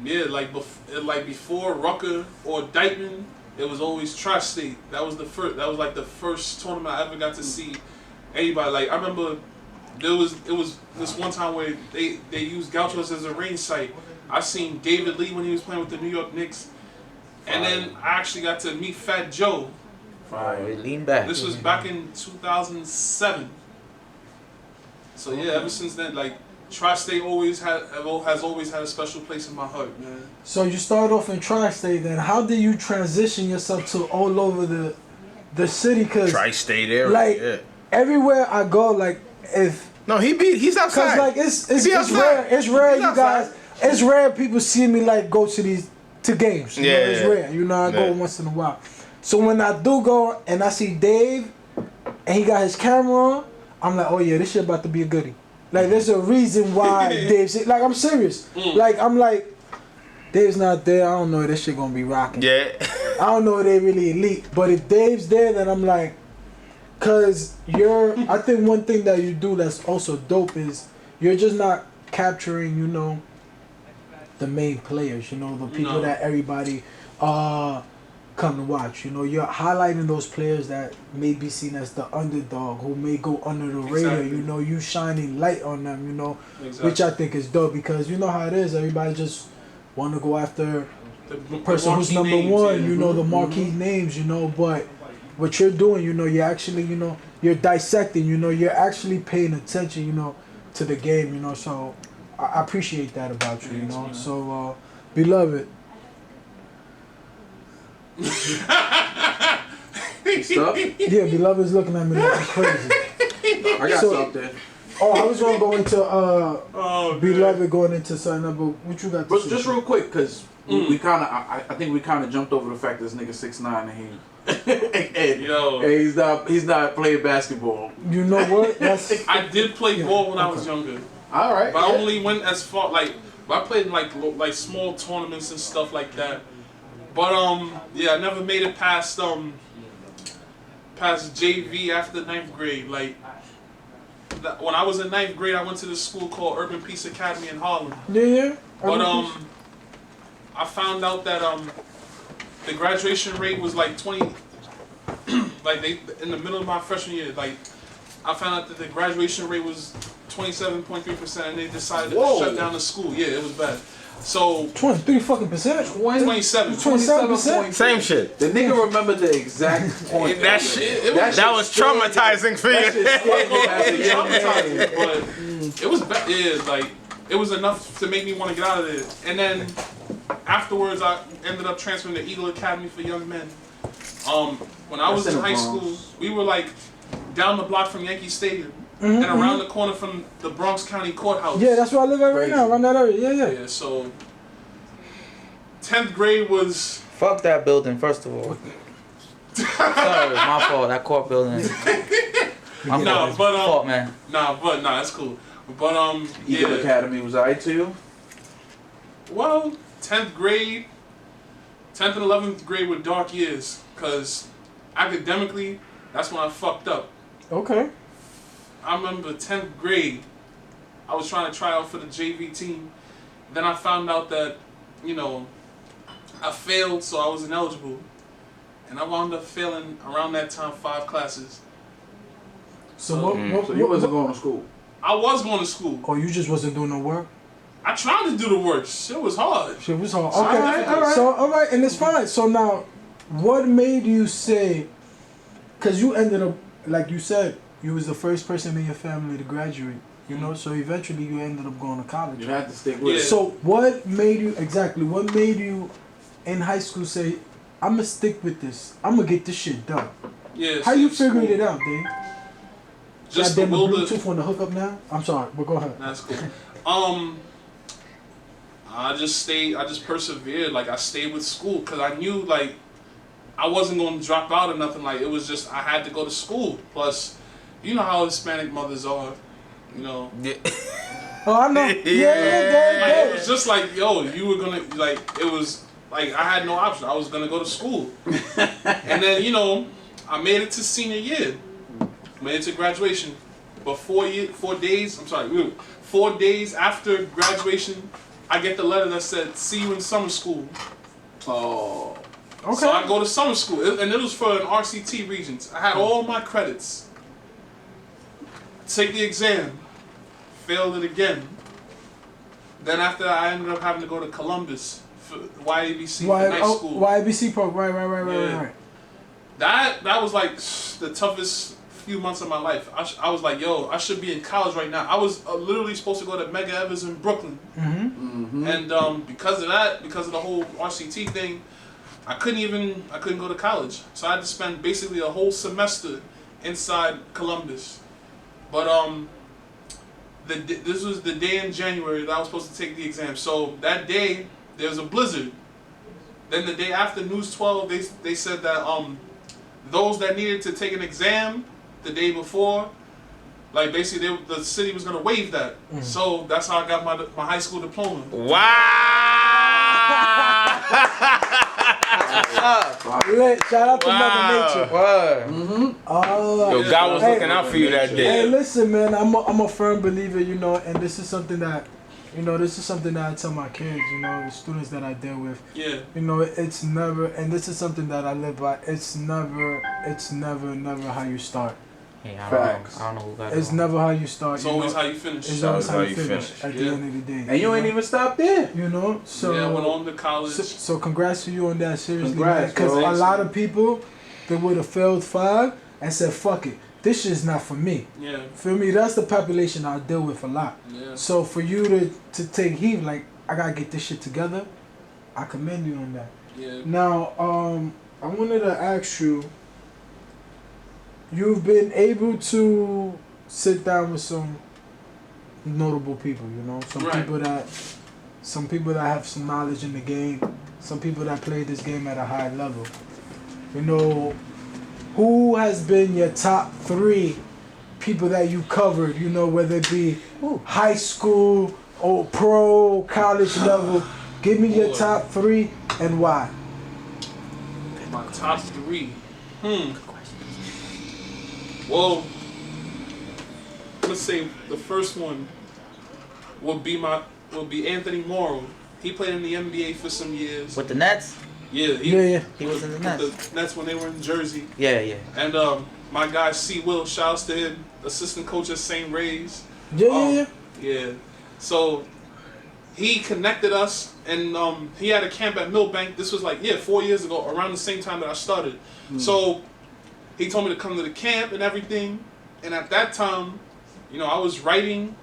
Speaker 2: yeah, like before Rucker or Dykeman, it was always Tri-State. That was the first. That was like the first tournament I ever got to see anybody. Like I remember, it was this one time where they used Gauchos as a range site. I seen David Lee when he was playing with the New York Knicks, and then I actually got to meet Fat Joe.
Speaker 5: Alright, lean back.
Speaker 2: This was back in 2007. So yeah, ever since then, like Tri-State has always had a special place in my heart, man.
Speaker 1: So you started off in Tri-State. Then how did you transition yourself to all over the city? Cause
Speaker 3: Tri-State area.
Speaker 1: like
Speaker 3: yeah.
Speaker 1: everywhere I go, like if
Speaker 3: No, he's outside.
Speaker 1: cause like it's
Speaker 3: He outside.
Speaker 1: rare. It's rare,
Speaker 3: He's
Speaker 1: you guys.
Speaker 3: outside.
Speaker 1: It's rare people see me like go to games. You know,
Speaker 3: Yeah,
Speaker 1: it's
Speaker 3: yeah.
Speaker 1: rare. You know, I go
Speaker 3: Yeah.
Speaker 1: once in a while. So when I do go and I see Dave and he got his camera on, I'm like, oh yeah, this shit about to be a goodie. Like there's a reason why Dave's like I'm serious. Like I'm like, Dave's not there. I don't know if this shit gonna be rocking.
Speaker 3: Yeah.
Speaker 1: I don't know if they really elite. But if Dave's there, then I'm like, cause I think one thing that you do that's also dope is you're just not capturing, you know, the main players, you know, the people
Speaker 2: No.
Speaker 1: that everybody come to watch. You know, you're highlighting those players that may be seen as the underdog, who may go under the radar.
Speaker 2: Exactly.
Speaker 1: You know, you shining light on them, you know,
Speaker 2: Exactly.
Speaker 1: which I think is dope because you know how it is. Everybody just want to go after
Speaker 2: the
Speaker 1: person who's
Speaker 2: marquee
Speaker 1: number
Speaker 2: names,
Speaker 1: one,
Speaker 2: yeah.
Speaker 1: you know, the marquee names, you know, but what you're doing, you know, you're actually, you know, you're dissecting, you know, you're actually paying attention, you know, to the game, you know, so I appreciate that about you, you know, so, beloved.
Speaker 4: Stuff?
Speaker 1: Yeah, beloved is looking at me like I'm crazy.
Speaker 4: I got
Speaker 1: So-
Speaker 4: something.
Speaker 1: Oh, I was gonna go into,
Speaker 2: Oh,
Speaker 1: beloved going into something, but what you got to
Speaker 4: But
Speaker 1: say?
Speaker 4: just real quick, cause we kind of, I think we kind of jumped over the fact that this nigga 6'9" and
Speaker 2: Yo.
Speaker 4: and he's not playing basketball.
Speaker 1: You know what? That's,
Speaker 2: I did play
Speaker 1: Yeah,
Speaker 2: ball when I was
Speaker 1: okay.
Speaker 2: younger,
Speaker 4: All right.
Speaker 2: but I
Speaker 4: yeah.
Speaker 2: only went as far like I played in like small tournaments and stuff like that. But yeah, I never made it past JV after 9th grade. Like when I was in 9th grade, I went to this school called Urban Peace Academy in Harlem.
Speaker 1: yeah.
Speaker 2: But I found out that the graduation rate was like 20. Like they in the middle of my freshman year, like I found out that the graduation rate was 27.3%, and they decided
Speaker 4: Whoa.
Speaker 2: to shut down the school. Yeah, it was bad. So
Speaker 1: 23 fucking percent.
Speaker 2: 27.
Speaker 1: 27%.
Speaker 3: Same shit.
Speaker 4: The nigga remembered the exact point.
Speaker 3: That shit.
Speaker 2: It
Speaker 3: That was traumatizing for
Speaker 4: That
Speaker 3: you.
Speaker 4: shit scared me as a young
Speaker 2: traumatizing,
Speaker 4: man.
Speaker 2: but it was bad. Yeah, like it was enough to make me want to get out of there. And then afterwards, I ended up transferring to Eagle Academy for Young Men. When I was
Speaker 4: That's
Speaker 2: in
Speaker 4: in the
Speaker 2: high school,
Speaker 4: Bronx.
Speaker 2: we were like down the block from Yankee Stadium and around the corner from the Bronx County Courthouse.
Speaker 1: Yeah, that's where I live at right now, around that area. Yeah, yeah.
Speaker 2: Yeah, so 10th grade was
Speaker 5: Fuck that building, first of all. Sorry, my fault. That court building. My
Speaker 2: Nah,
Speaker 5: fault.
Speaker 2: but,
Speaker 5: Fault, man.
Speaker 2: nah, that's cool. But
Speaker 4: Eagle
Speaker 2: yeah.
Speaker 4: Academy was alright to you?
Speaker 2: Well, 10th grade, 10th and 11th grade were dark years, cause academically, that's when I fucked up.
Speaker 1: Okay.
Speaker 2: I remember 10th grade, I was trying to try out for the JV team. Then I found out that, you know, I failed, so I was ineligible. And I wound up failing around that time 5 classes.
Speaker 1: So
Speaker 4: So you wasn't going to school?
Speaker 2: I was going to school.
Speaker 1: Oh, you just wasn't doing no work?
Speaker 2: I tried to do the work. Shit was hard.
Speaker 1: Shit was hard.
Speaker 2: So
Speaker 1: Okay,
Speaker 2: I-
Speaker 1: alright. So, alright, and it's fine. So now, what made you say, because you ended up, like you said, you was the first person in your family to graduate, you know, so eventually you ended up going to college.
Speaker 4: You had to stick with
Speaker 2: Yeah.
Speaker 4: it.
Speaker 1: So what made you, what made you in high school say, I'm going to stick with this. I'm going to get this shit done.
Speaker 2: Yeah.
Speaker 1: How you
Speaker 2: so
Speaker 1: figured it out, Dave?
Speaker 2: Just the
Speaker 1: Goddamn, the
Speaker 2: will to.
Speaker 1: Bluetooth on the hookup now? I'm sorry, but go ahead.
Speaker 2: That's cool. I just persevered. Like, I stayed with school because I knew, like, I wasn't going to drop out or nothing. Like, it was just, I had to go to school. Plus, you know how Hispanic mothers are, you know.
Speaker 5: Yeah.
Speaker 1: Oh, I know. Yeah.
Speaker 2: Like, it was just like, yo, you were going to, like, it was, like, I had no option. I was going to go to school. And then, you know, I made it to senior year. Made it to graduation. But 4 days after graduation, I get the letter that said, see you in summer school.
Speaker 4: Oh.
Speaker 1: Okay.
Speaker 2: So I go to summer school, and it was for an RCT Regents. I had all my credits. Take the exam. Failed it again. Then after that, I ended up having to go to Columbus for YABC for night school.
Speaker 1: YABC program, right.
Speaker 2: That was like the toughest few months of my life. I was like, yo, I should be in college right now. I was literally supposed to go to Mega Evers in Brooklyn.
Speaker 1: Mm-hmm.
Speaker 2: And because of the whole RCT thing, I couldn't go to college. So I had to spend basically a whole semester inside Columbus. But this was the day in January that I was supposed to take the exam. So that day there was a blizzard. Then the day after News 12, they said that those that needed to take an exam the day before, like basically the city was gonna waive that. So that's how I got my high school diploma.
Speaker 1: Shout out to Mother Nature.
Speaker 5: Word.
Speaker 3: Yo, God was looking out for you that day.
Speaker 1: Hey, listen, man. I'm a firm believer, you know, and this is something that, you know, I tell my kids, you know, the students that I deal with.
Speaker 2: Yeah.
Speaker 1: You know, it's never, and this is something that I live by. It's never how you start.
Speaker 5: Yeah,
Speaker 4: Facts.
Speaker 5: I don't know who got
Speaker 1: It's
Speaker 5: it.
Speaker 1: never how you start.
Speaker 2: It's
Speaker 1: you
Speaker 2: always
Speaker 1: know?
Speaker 2: how you finish.
Speaker 1: It's always how you finish at the end of the day.
Speaker 4: And you ain't even stopped there.
Speaker 1: You know, so
Speaker 2: Yeah, I went on to college.
Speaker 1: So congrats to you on that, seriously,
Speaker 4: Congrats,
Speaker 1: because
Speaker 4: bro.
Speaker 1: a lot of people they would have failed 5 and said, "Fuck it, this shit's not for me."
Speaker 2: Yeah.
Speaker 1: Feel me? That's the population I deal with a lot.
Speaker 2: Yeah.
Speaker 1: So for you to take heed, like I gotta get this shit together, I commend you on that.
Speaker 2: Yeah.
Speaker 1: Now, I wanted to ask you. You've been able to sit down with some notable people, you know, some
Speaker 2: Right.
Speaker 1: people that have some knowledge in the game, some people that play this game at a high level. You know, who has been your top 3 people that you covered, you know, whether it be high school or pro, college level? Give me your top 3 and why.
Speaker 2: My top 3. Well, let's say the first one will be Anthony Morrow. He played in the NBA for some years.
Speaker 5: With the Nets?
Speaker 2: Yeah,
Speaker 5: He was in the Nets.
Speaker 2: with the Nets when they were in Jersey.
Speaker 5: Yeah.
Speaker 2: And my guy C. Will, shouts to him, assistant coach at St. Ray's.
Speaker 1: Yeah.
Speaker 2: Yeah. So he connected us, and he had a camp at Millbank. This was like 4 years ago, around the same time that I started. So he told me to come to the camp and everything. And at that time, you know, I was writing.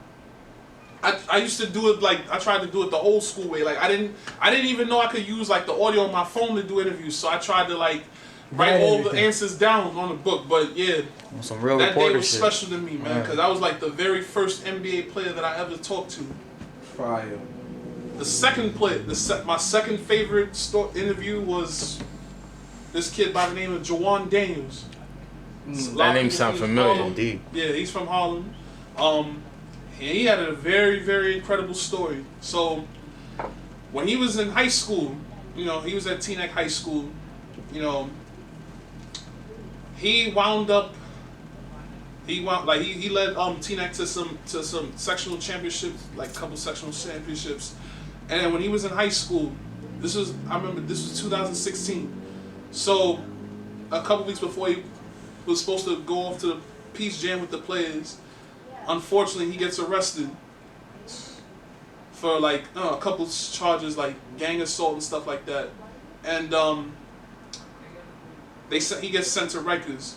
Speaker 2: I used to do it like I tried to do it the old school way. Like I didn't even know I could use like the audio on my phone to do interviews. So I tried to like write all the answers down on the book. But yeah,
Speaker 5: some real
Speaker 2: that day
Speaker 5: reporter
Speaker 2: was
Speaker 5: shit.
Speaker 2: special to me, man, because I was like the very first NBA player that I ever talked to.
Speaker 4: Fire.
Speaker 2: The second play, my second favorite interview was this kid by the name of Jawan Daniels.
Speaker 3: That name sounds familiar.
Speaker 5: Indeed.
Speaker 2: Yeah, he's from Harlem. And he had a very, very incredible story. So when he was in high school, you know, he was at Teaneck High School, you know, he led Teaneck to some sectional championships, like a couple sectional championships. And then when he was in high school, this was 2016. So a couple weeks before he was supposed to go off to the Peace Jam with the players, unfortunately he gets arrested for like a couple charges like gang assault and stuff like that. And he gets sent to Rikers.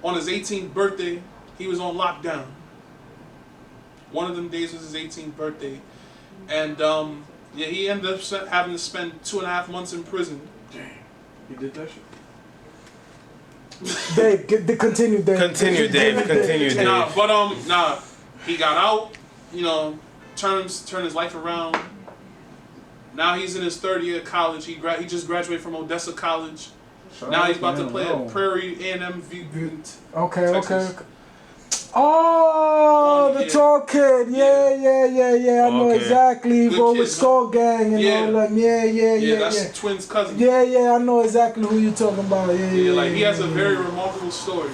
Speaker 2: On his 18th birthday, he was on lockdown. One of them days was his 18th birthday. And he ended up having to spend 2.5 months in prison.
Speaker 4: Dang. He did that shit.
Speaker 1: Dave, continue, Dave.
Speaker 3: Continue, Dave.
Speaker 2: Nah, he got out. you know, turn his life around. Now he's in his third year of college. He just graduated from Odessa College. Now he's about to play at Prairie A&M
Speaker 1: Okay,
Speaker 2: Texas.
Speaker 1: okay. Oh, the
Speaker 2: Yeah.
Speaker 1: tall kid. Yeah. I know
Speaker 3: Okay.
Speaker 1: exactly.
Speaker 2: Good
Speaker 1: Bro,
Speaker 2: kid,
Speaker 1: with Skull Gang and
Speaker 2: Yeah.
Speaker 1: all that. Yeah.
Speaker 2: That's Twins' cousin.
Speaker 1: Yeah, I know exactly who you're talking about.
Speaker 2: Yeah, like he has a very remarkable story.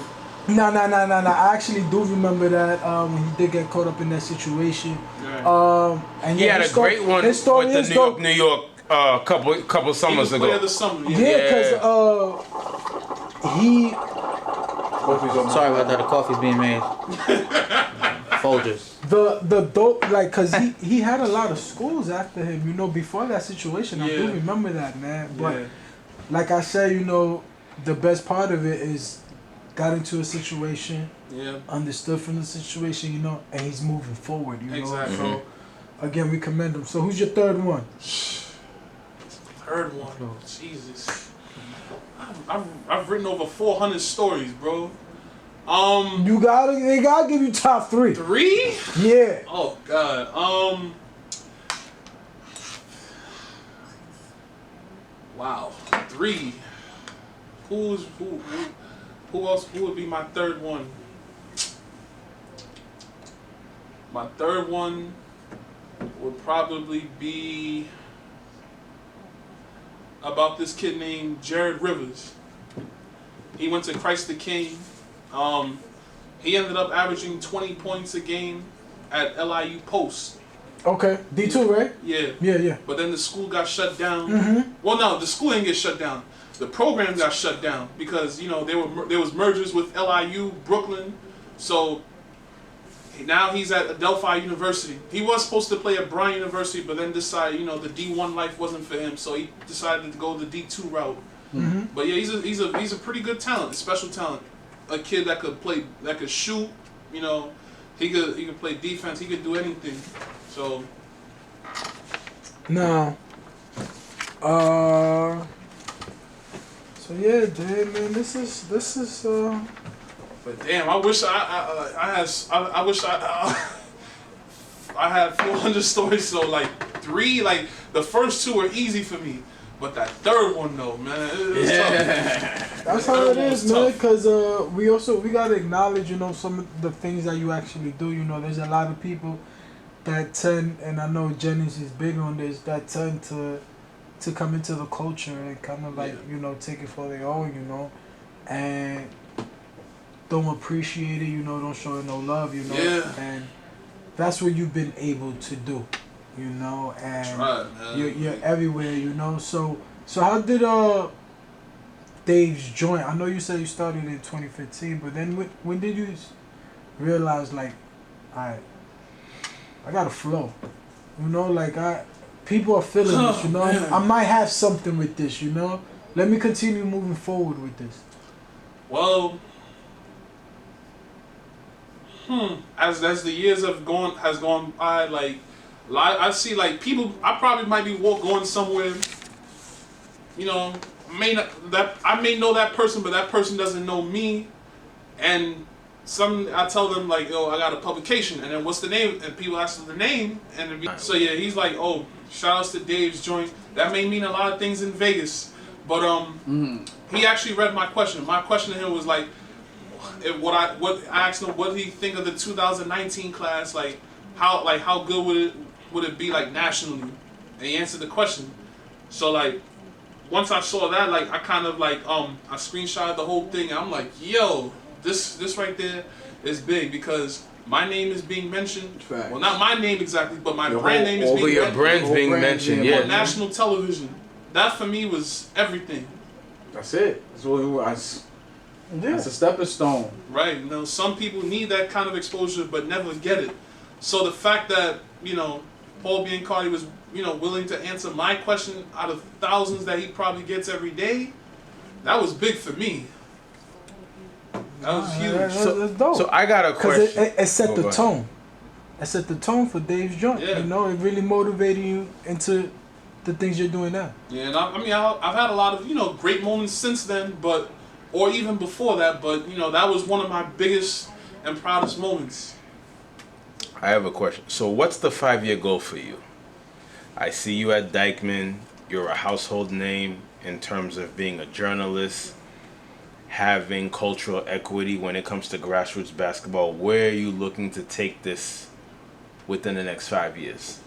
Speaker 1: No. I actually do remember that. He did get caught up in that situation.
Speaker 2: Yeah.
Speaker 1: And
Speaker 3: He
Speaker 1: yeah,
Speaker 3: had
Speaker 1: his
Speaker 3: a great one
Speaker 1: his story
Speaker 3: with
Speaker 1: is
Speaker 3: the
Speaker 1: dope.
Speaker 3: New York, couple
Speaker 2: He was
Speaker 3: summers
Speaker 2: player
Speaker 3: ago.
Speaker 2: of the summer.
Speaker 1: Yeah, cause he.
Speaker 5: Sorry about that. The coffee's being made. Folgers.
Speaker 1: The dope, like, cause he had a lot of schools after him, you know, before that situation. I do
Speaker 2: Yeah.
Speaker 1: remember that, man. But
Speaker 2: Yeah.
Speaker 1: like I said, you know, the best part of it is got into a situation,
Speaker 2: Yeah.
Speaker 1: understood from the situation, you know, and he's moving forward, you know.
Speaker 2: Exactly.
Speaker 1: So again, we commend him. So who's your third one?
Speaker 2: Third one. Jesus. I've written over 400 stories, bro.
Speaker 1: They gotta give you top 3.
Speaker 2: 3?
Speaker 1: Yeah.
Speaker 2: Oh God. Wow. 3. Who else? Who would be my third one? My third one would probably be about this kid named Jared Rivers. He went to Christ the King. He ended up averaging 20 points a game at LIU Post.
Speaker 1: Okay. D2, right?
Speaker 2: Yeah.
Speaker 1: Yeah.
Speaker 2: But then the school got shut down.
Speaker 1: Mm-hmm.
Speaker 2: Well, no, the school didn't get shut down. The program got shut down because, you know, there was mergers with LIU, Brooklyn. So now he's at Adelphi University. He was supposed to play at Brown University, but then decided, you know, the D1 life wasn't for him, so he decided to go the D2 route.
Speaker 1: Mm-hmm.
Speaker 2: But yeah, he's a pretty good talent, a special talent. A kid that could shoot, you know, he could play defense, he could do anything. So
Speaker 1: Now, so yeah, dude, man, this is.
Speaker 2: but damn, I wish I had 400 stories. So like 3, like the first 2 are easy for me, but that third one though, man, it's tough.
Speaker 1: That's how it is, man. Cause we gotta acknowledge, you know, some of the things that you actually do. You know, there's a lot of people that tend, and I know Jennings is big on this, that tend to come into the culture and kind of like, you know, take it for their own, you know, and don't appreciate it, you know, don't show it no love, you know, and that's what you've been able to do, you know, and you're everywhere, you know. So how did Dave's joint? I know you said you started in 2015, but then when did you realize, like, I got a flow, you know, like people are feeling this, you know. I might have something with this, you know. Let me continue moving forward with this.
Speaker 2: Well, as the years has gone by, like I see like people. I probably might be going somewhere. You know, I may know that person, but that person doesn't know me, and I tell them like, "Oh, I got a publication," and then what's the name? And people ask the name, and so yeah, he's like, "Oh, shout outs to Dave's joint." That may mean a lot of things in Vegas, but he actually read my question. My question to him was like, I asked him, what did he think of the 2019 class? Like how good would it be like nationally? And he answered the question. So like, once I saw that, like I kind of like I screenshotted the whole thing. And I'm like, yo, this right there is big because my name is being mentioned.
Speaker 4: Facts.
Speaker 2: Well, not my name exactly, but my brand name is
Speaker 3: All
Speaker 2: being
Speaker 3: of your
Speaker 2: mentioned.
Speaker 3: brands being mentioned,
Speaker 2: on
Speaker 3: yeah.
Speaker 2: national television. That for me was everything.
Speaker 4: That's it. That's what it was. That's a stepping stone.
Speaker 2: Right. You know, some people need that kind of exposure but never get it. So the fact that, you know, Paul Biancardi was, you know, willing to answer my question out of thousands that he probably gets every day, that was big for me. That was huge.
Speaker 1: That's dope.
Speaker 3: So I got a
Speaker 1: Because
Speaker 3: question.
Speaker 1: it set the
Speaker 3: go ahead.
Speaker 1: tone. It set the tone for Dave's joint.
Speaker 2: Yeah.
Speaker 1: You know, it really motivated you into the things you're doing now.
Speaker 2: Yeah, and I've had a lot of, you know, great moments since then, or even before that, but, you know, that was one of my biggest and proudest moments.
Speaker 3: I have a question. So what's the 5-year goal for you? I see you at Dykeman. You're a household name in terms of being a journalist, having cultural equity when it comes to grassroots basketball. Where are you looking to take this within the next 5 years?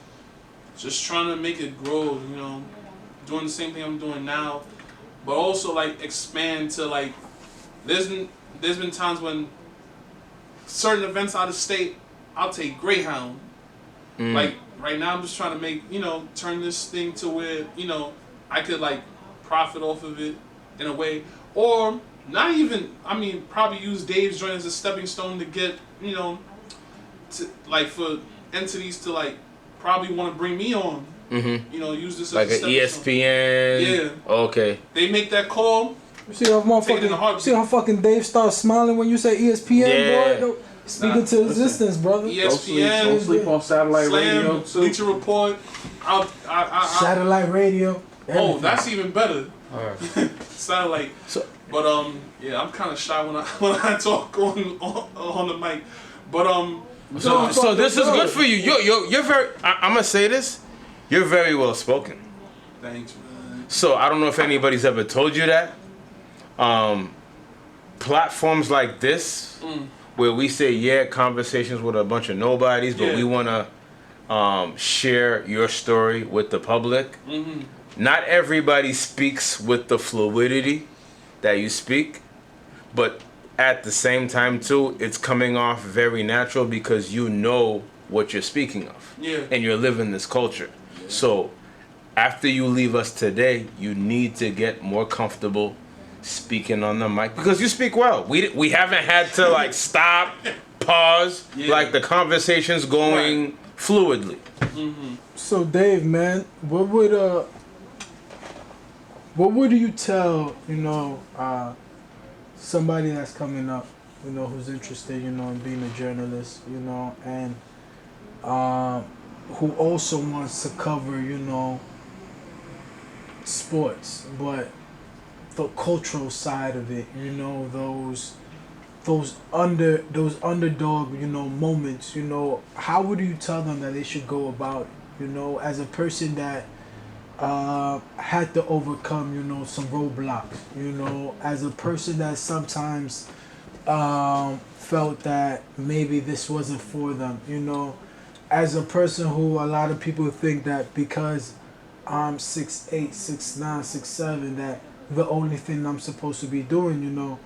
Speaker 2: Just trying to make it grow, you know, doing the same thing I'm doing now, but also like expand to like, there's been times when certain events out of state, I'll take Greyhound. Like right now I'm just trying to make, you know, turn this thing to where, you know, I could like profit off of it in a way, or not even, I mean, probably use Dave's joint as a stepping stone to get, you know, to like for entities to like probably want to bring me on. You know, use this
Speaker 3: Like
Speaker 2: as a
Speaker 3: an
Speaker 2: stepping
Speaker 3: ESPN?
Speaker 2: stone. Yeah.
Speaker 3: Okay.
Speaker 2: They make that call.
Speaker 1: See how
Speaker 2: Take it in the heart.
Speaker 1: see how fucking Dave starts smiling when you say ESPN,
Speaker 3: Yeah.
Speaker 1: boy? Speaking to existence, brother.
Speaker 2: ESPN,
Speaker 4: Don't sleep on satellite radio
Speaker 2: Slam,
Speaker 4: too.
Speaker 2: Bleacher Report.
Speaker 1: Satellite radio.
Speaker 2: Oh,
Speaker 1: everything.
Speaker 2: that's even better.
Speaker 5: Alright.
Speaker 2: Satellite.
Speaker 3: So
Speaker 2: But yeah, I'm kind of shy when I talk on the mic. But
Speaker 3: So this is good for you. You're very. I'm gonna say this. You're very well spoken.
Speaker 2: thanks, man.
Speaker 3: So I don't know if anybody's ever told you that. Platforms like this, where we say conversations with a bunch of nobodies, but
Speaker 2: Yeah.
Speaker 3: we wanna share your story with the public. Not everybody speaks with the fluidity that you speak, but at the same time too, it's coming off very natural because you know what you're speaking of.
Speaker 2: Yeah.
Speaker 3: And you're living this culture. So after you leave us today, you need to get more comfortable speaking on the mic because you speak well. We haven't had to like stop, pause,
Speaker 2: Yeah.
Speaker 3: like the conversation's going fluidly.
Speaker 1: So Dave, man, what would you tell, you know, somebody that's coming up, you know, who's interested, you know, in being a journalist, you know, and who also wants to cover, you know, sports, but the cultural side of it, you know, those underdog, you know, moments, you know, how would you tell them that they should go about it, you know, as a person that had to overcome, you know, some roadblocks, you know, as a person that sometimes felt that maybe this wasn't for them, you know, as a person who a lot of people think that because I'm 6'8", 6'9", 6'7", that the only thing I'm supposed to be doing, you know,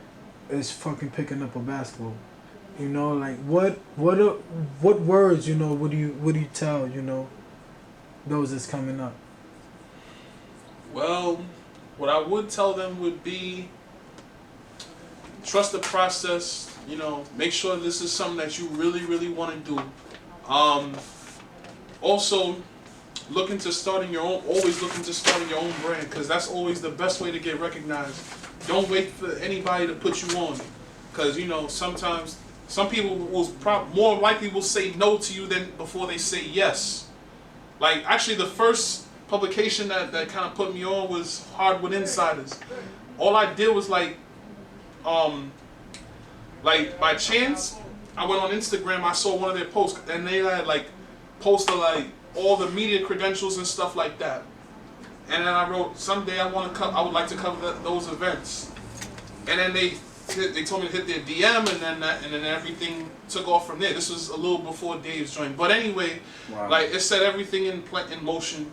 Speaker 1: is fucking picking up a basketball. You know, like what words, you know, would you tell, you know, those that's coming up?
Speaker 2: Well, what I would tell them would be trust the process. You know, make sure this is something that you really, really want to do. Also, always looking to starting your own brand, because that's always the best way to get recognized. Don't wait for anybody to put you on, because you know sometimes some people will more likely will say no to you than before they say yes. Like actually, the first publication that kind of put me on was Hardwood Insiders. All I did was like by chance, I went on Instagram, I saw one of their posts, and they had like posted like all the media credentials and stuff like that. And then I wrote, someday I would like to cover those events. And then they told me to hit their DM, and then everything took off from there. This was a little before Dave's joined, but anyway, like it set everything in motion.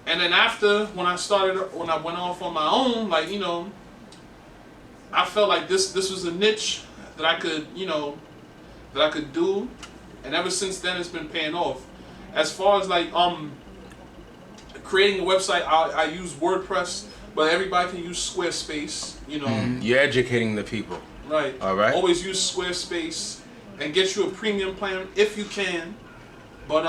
Speaker 2: And then after, when I went off on my own, like you know, I felt like this was a niche that I could do, and ever since then it's been paying off. As far as like creating a website, I use WordPress, but everybody can use Squarespace. You know,
Speaker 3: You're educating the people.
Speaker 2: right?
Speaker 3: All right.
Speaker 2: Always use Squarespace and get you a premium plan if you can. But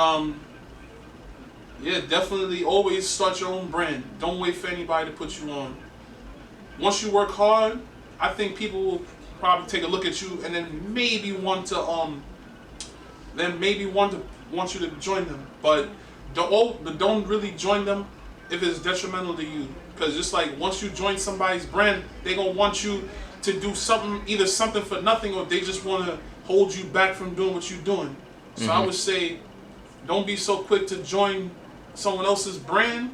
Speaker 2: yeah, definitely always start your own brand. Don't wait for anybody to put you on. Once you work hard, I think people will probably take a look at you and then maybe want you to join them. But don't really join them if it's detrimental to you. Because just like once you join somebody's brand, they gonna want you to do something, either something for nothing, or they just want to hold you back from doing what you're doing. So I would say, don't be so quick to join someone else's brand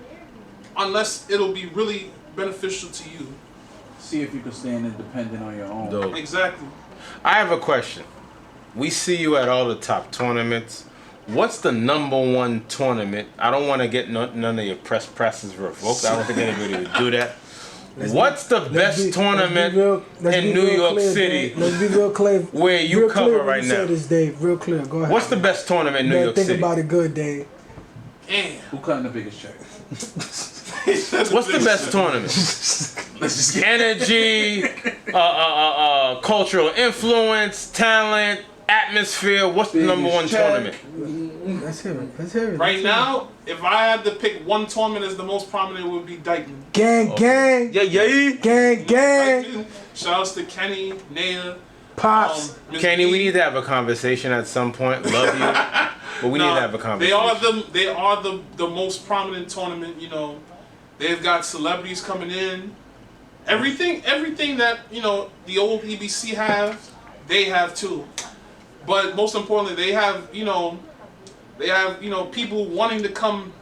Speaker 2: unless it'll be really beneficial to you.
Speaker 4: See if you can stand independent on your own.
Speaker 3: Dope.
Speaker 2: Exactly.
Speaker 3: I have a question. We see you at all the top tournaments. What's the number one tournament? I don't want to get none of your press passes revoked. I don't think anybody would do that. What's the best tournament in New York City?
Speaker 1: Let's be real clear.
Speaker 3: Where you cover right now?
Speaker 1: Say this, Dave. Real clear. Go ahead.
Speaker 3: What's the best tournament in New York City?
Speaker 1: Think about it good, Dave.
Speaker 2: Damn.
Speaker 4: Who cutting the biggest check?
Speaker 3: What's the best tournament? Energy, cultural influence, talent, atmosphere. What's the number one tournament?
Speaker 1: Let's hear it. Let's hear it.
Speaker 2: Right now, if I had to pick one tournament as the most prominent, it would be Dykeman.
Speaker 1: Gang, gang.
Speaker 3: Yeah.
Speaker 1: Gang, gang.
Speaker 2: Dykeman. Shouts to Kenny, Naya,
Speaker 1: Pops.
Speaker 2: Miss
Speaker 3: Kenny,
Speaker 2: B.
Speaker 3: we need to have a conversation at some point. Love you, but we need to have a conversation.
Speaker 2: They are the most prominent tournament. You know, they've got celebrities coming in. Everything that the old EBC have, they have too. But most importantly, they have people wanting to come,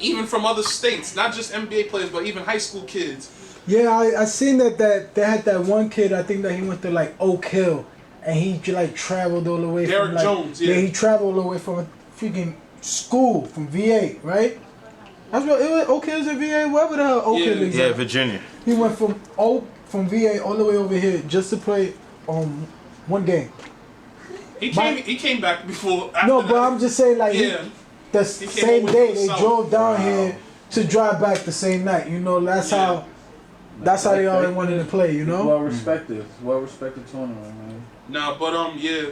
Speaker 2: even from other states, not just NBA players, but even high school kids.
Speaker 1: Yeah, I seen that they had that one kid. I think that he went to like Oak Hill, and he like traveled all the way.
Speaker 2: Derek
Speaker 1: from, like,
Speaker 2: Jones, yeah.
Speaker 1: he traveled all the way from a freaking school from VA, right? That's what it was. Oak Hill's at VA, wherever the hell Oak Hill is.
Speaker 3: Yeah, Virginia.
Speaker 1: He went from VA all the way over here just to play one game.
Speaker 2: He came back before. After
Speaker 1: No,
Speaker 2: that.
Speaker 1: but I'm just saying, like,
Speaker 2: Yeah.
Speaker 1: the
Speaker 2: He came
Speaker 1: same
Speaker 2: over
Speaker 1: day
Speaker 2: from the
Speaker 1: they
Speaker 2: south.
Speaker 1: drove down here to drive back the same night. You know, that's how they always wanted to play. You know.
Speaker 4: Well respected tournament, man.
Speaker 2: Nah, but yeah.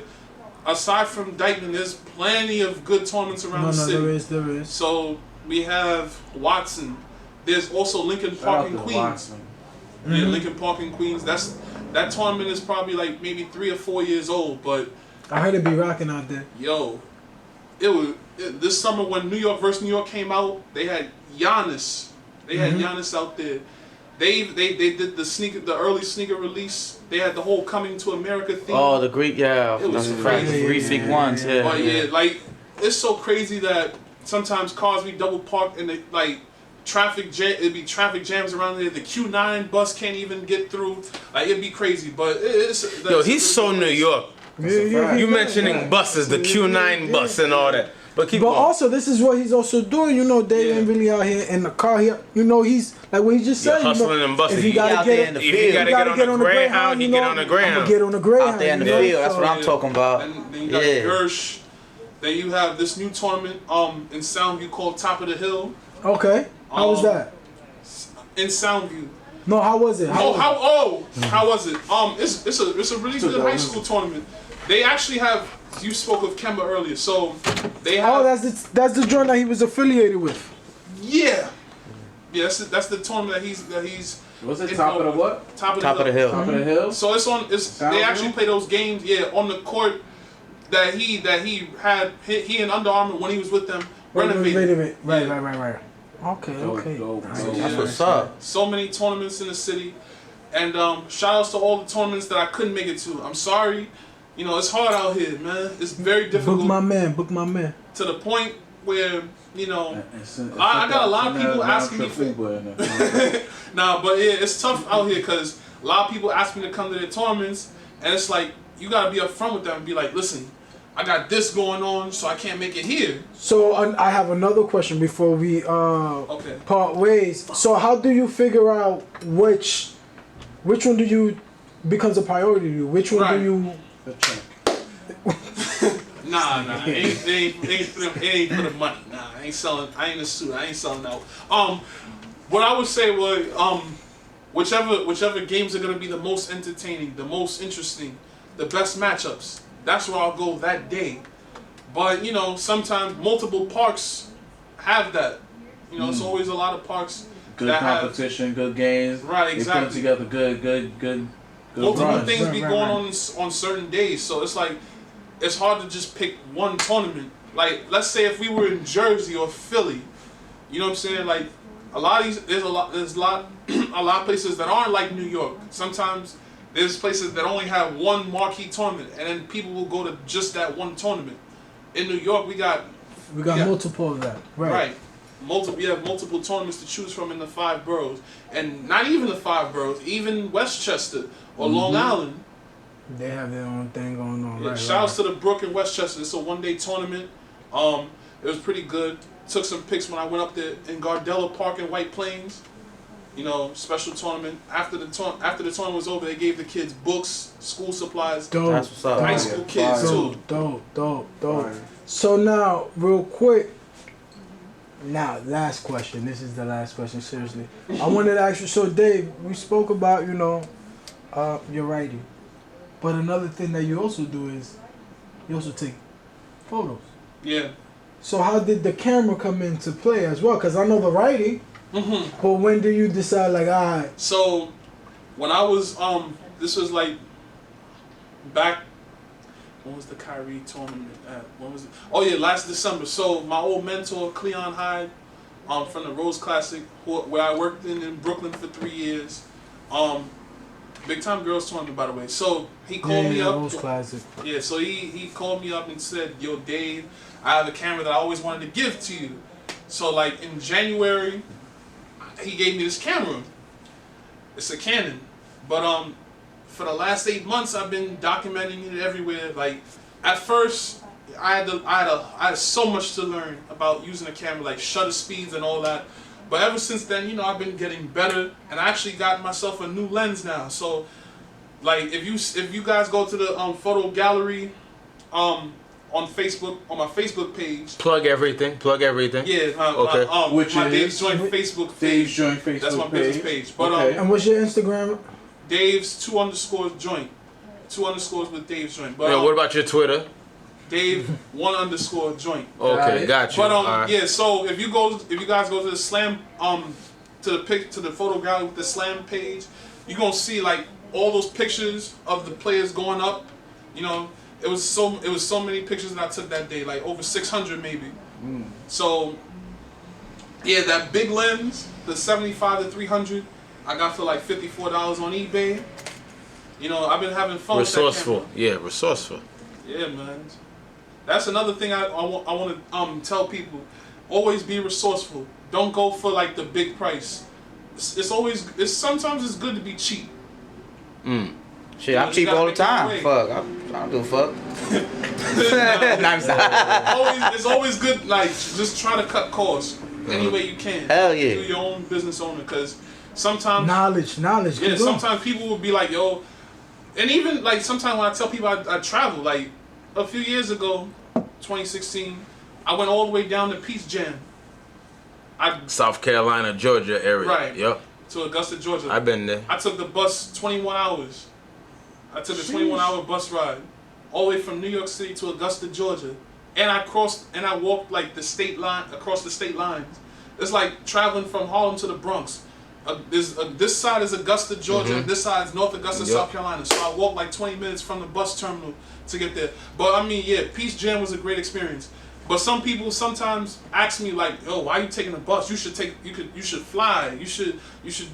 Speaker 2: Aside from Dykeman, there's plenty of good tournaments around the city.
Speaker 1: There is.
Speaker 2: So we have Watson. There's also Lincoln Park in Queens.
Speaker 4: Watson.
Speaker 2: Yeah, Lincoln Park in Queens. That tournament is probably like maybe 3 or 4 years old, but
Speaker 1: I heard it be rocking out there.
Speaker 2: yo, this summer when New York versus New York came out, they had Giannis. They had Giannis out there. They did the early sneaker release. They had the whole Coming to America theme.
Speaker 5: Oh, the Greek, yeah.
Speaker 2: It was
Speaker 5: That's
Speaker 2: crazy.
Speaker 5: the Greek ones, yeah.
Speaker 2: But yeah, like it's so crazy that sometimes cars be double parked and like it'd be traffic jams around there. The Q9 bus can't even get through. Like it'd be crazy. But
Speaker 3: He's so New York. You mentioning buses, the Q9 bus and all that. But keep going.
Speaker 1: Also, this is what he's also doing. You know, they ain't really out here in the car here. You know, he's like what he just said.
Speaker 3: Hustling and busting.
Speaker 1: If you gotta
Speaker 5: out
Speaker 1: get
Speaker 5: there in the
Speaker 3: If you gotta get on the Greyhound, you get on the Greyhound.
Speaker 1: I'ma get on the Greyhound.
Speaker 5: Out there in the
Speaker 1: you know?
Speaker 5: field, that's what I'm talking about.
Speaker 2: And then you got Gersh. Then you have this new tournament in Soundview called Top of the Hill.
Speaker 1: Okay, how was that?
Speaker 2: In Soundview.
Speaker 1: No, how was it?
Speaker 2: How was it? It's a really good high school tournament. They actually have. You spoke of Kemba earlier, so they have.
Speaker 1: Oh, that's the joint that he was affiliated with.
Speaker 2: Yeah. Yeah, that's the tournament that he's.
Speaker 4: Was it top of the what?
Speaker 2: Top of the
Speaker 5: Hill.
Speaker 4: Top of the hill.
Speaker 2: So they actually play those games, on the court that he had he and Under Armour when he was with them renovated.
Speaker 1: Right. Okay.
Speaker 5: That's what's up.
Speaker 2: So many tournaments in the city, and shout outs to all the tournaments that I couldn't make it to. I'm sorry, it's hard out here, man. It's very difficult.
Speaker 1: Book my man.
Speaker 2: To the point where I got a lot of people asking me for. Nah, but yeah, it's tough out here because a lot of people ask me to come to their tournaments, and it's like you gotta be upfront with them and be like, listen, I got this going on, so I can't make it here.
Speaker 1: So I have another question before we part ways. So how do you figure out which one do you becomes a priority to you? Which one do you?
Speaker 2: Nah, it ain't for the money. Nah, I ain't selling. I ain't a suit. I ain't selling out. What I would say was, whichever games are gonna be the most entertaining, the most interesting, the best matchups. That's where I'll go that day. But sometimes multiple parks have that. It's always a lot of parks.
Speaker 4: Good competition, good games.
Speaker 2: Right, exactly.
Speaker 4: They put together good.
Speaker 2: Multiple
Speaker 4: runs.
Speaker 2: things be going on certain days, so it's like it's hard to just pick one tournament. Like, let's say if we were in Jersey or Philly, you know what I'm saying? Like, a lot of these, there's a lot of places that aren't like New York. Sometimes there's places that only have one marquee tournament, and then people will go to just that one tournament. in New York, we got
Speaker 1: multiple of that. Right.
Speaker 2: We have multiple tournaments to choose from in the 5 boroughs, and not even the 5 boroughs, even Westchester or Long Island.
Speaker 1: They have their own thing going on.
Speaker 2: Yeah, shouts to the Brook in Westchester. It's a 1-day tournament. It was pretty good. Took some pics when I went up there in Gardella Park in White Plains. You know, special tournament. After the tournament was over, they gave the kids books, school supplies.
Speaker 1: Dope.
Speaker 5: That's what's up.
Speaker 2: High school kids too.
Speaker 1: Dope. So now, real quick. Now, last question. This is the last question. Seriously, I wanted to ask you. So, Dave, we spoke about your writing, but another thing that you also do is you also take photos.
Speaker 2: Yeah.
Speaker 1: So, how did the camera come into play as well? Because I know the writing, but when do you decide like, all right?
Speaker 2: So, when I was this was like back. When was the Kyrie tournament at? When was it? Oh yeah, last December. So my old mentor Cleon Hyde, from the Rose Classic, where I worked in Brooklyn for 3 years, big time girls tournament by the way. So he called me up.
Speaker 1: Rose Classic.
Speaker 2: Yeah, so he called me up and said, "Yo, Dave, I have a camera that I always wanted to give to you." So like in January, he gave me this camera. It's a Canon, but for the last 8 months, I've been documenting it everywhere. Like, at first, I had so much to learn about using a camera, like shutter speeds and all that. But ever since then, I've been getting better, and I actually got myself a new lens now. So, like, if you guys go to the photo gallery, on Facebook, on my Facebook page.
Speaker 3: Plug everything.
Speaker 2: Yeah,
Speaker 3: okay.
Speaker 4: Which
Speaker 2: my
Speaker 4: is
Speaker 2: Dave's Joint Facebook page.
Speaker 4: Dave's Joint Facebook
Speaker 2: That's my business page. But
Speaker 4: okay.
Speaker 1: And what's your Instagram?
Speaker 2: Dave's 2_ joint. 2_ with Dave's Joint. But
Speaker 3: what about your Twitter?
Speaker 2: Dave 1_ joint.
Speaker 3: Okay, got you.
Speaker 2: But
Speaker 3: Alright.
Speaker 2: yeah, so if you guys go to the slam to the photo gallery with the slam page, you're gonna see like all those pictures of the players going up. It was so many pictures that I took that day, like over 600 maybe. So yeah, that big lens, the 75-300, I got for like $54 on eBay. I've been having fun.
Speaker 3: Resourceful.
Speaker 2: With that camera.
Speaker 3: Yeah, resourceful.
Speaker 2: Yeah, man. That's another thing I want to tell people. Always be resourceful. Don't go for like the big price. Sometimes it's good to be cheap.
Speaker 5: Shit, I'm cheap all the time. Fuck, I don't give a fuck.
Speaker 2: It's always good. Like, just try to cut costs any way you can.
Speaker 5: Hell yeah.
Speaker 2: Do your own business owner, because sometimes
Speaker 1: knowledge.
Speaker 2: Yeah, sometimes people will be like, yo, and even like sometimes when I tell people I travel, like a few years ago, 2016, I went all the way down to Peace Jam.
Speaker 3: South Carolina, Georgia area.
Speaker 2: Right.
Speaker 3: Yep.
Speaker 2: To Augusta, Georgia.
Speaker 3: I've been there.
Speaker 2: I took the bus 21 hours. I took a 21-hour bus ride all the way from New York City to Augusta, Georgia. And I walked like across the state lines. It's like traveling from Harlem to the Bronx. This side is Augusta, Georgia, and this side is North Augusta, South Carolina. So I walked like 20 minutes from the bus terminal to get there. But I mean, yeah, Peace Jam was a great experience. But some people sometimes ask me like, "Yo, why are you taking a bus? You should fly. You should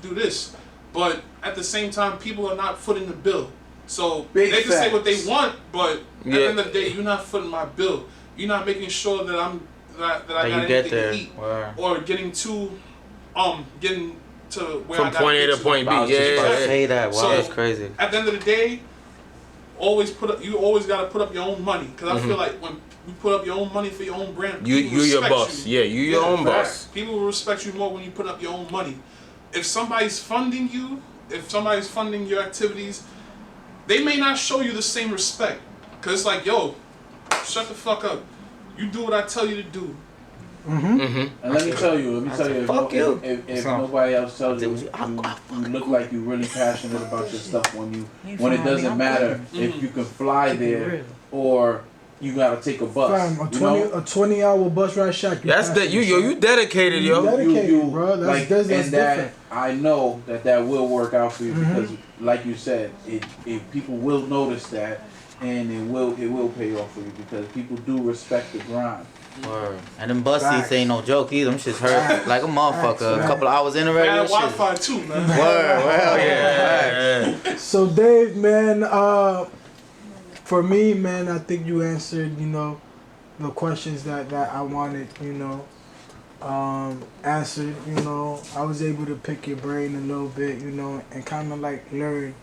Speaker 2: do this." But at the same time, people are not footing the bill. So they can say what they want, but at the end of the day, you're not footing my bill. You're not making sure that I got anything to eat or getting to where
Speaker 3: from
Speaker 2: I
Speaker 3: point A to point B.
Speaker 5: Say that. Wow,
Speaker 2: So,
Speaker 5: that's crazy.
Speaker 2: At the end of the day, you always got to put up your own money, because I feel like when you put up your own money for your own brand,
Speaker 3: you're your boss. Yeah, you your own boss.
Speaker 2: People will respect you more when you put up your own money. If somebody's funding you, if somebody's funding your activities, they may not show you the same respect, because it's like, yo, shut the fuck up. You do what I tell you to do.
Speaker 4: And let me tell you, if nobody else tells you, you look like you're really passionate about your stuff when it doesn't matter if you can fly there or you gotta take a bus.
Speaker 1: Fam, a 20-hour bus ride shot.
Speaker 3: That's that you dedicated, yo.
Speaker 1: Dedicated, bro. That's
Speaker 4: and that
Speaker 1: different.
Speaker 4: I know that will work out for you because, like you said, people will notice that, and it will pay off for you because people do respect the grind.
Speaker 5: Word. And them bus seats ain't no joke either. Them shits hurt like a motherfucker. A couple of hours in already.
Speaker 2: Bad Wi-Fi too, man.
Speaker 5: Word. Yeah.
Speaker 1: So Dave, man, for me, man, I think you answered, the questions that I wanted, answered. I was able to pick your brain a little bit, and kind of like learn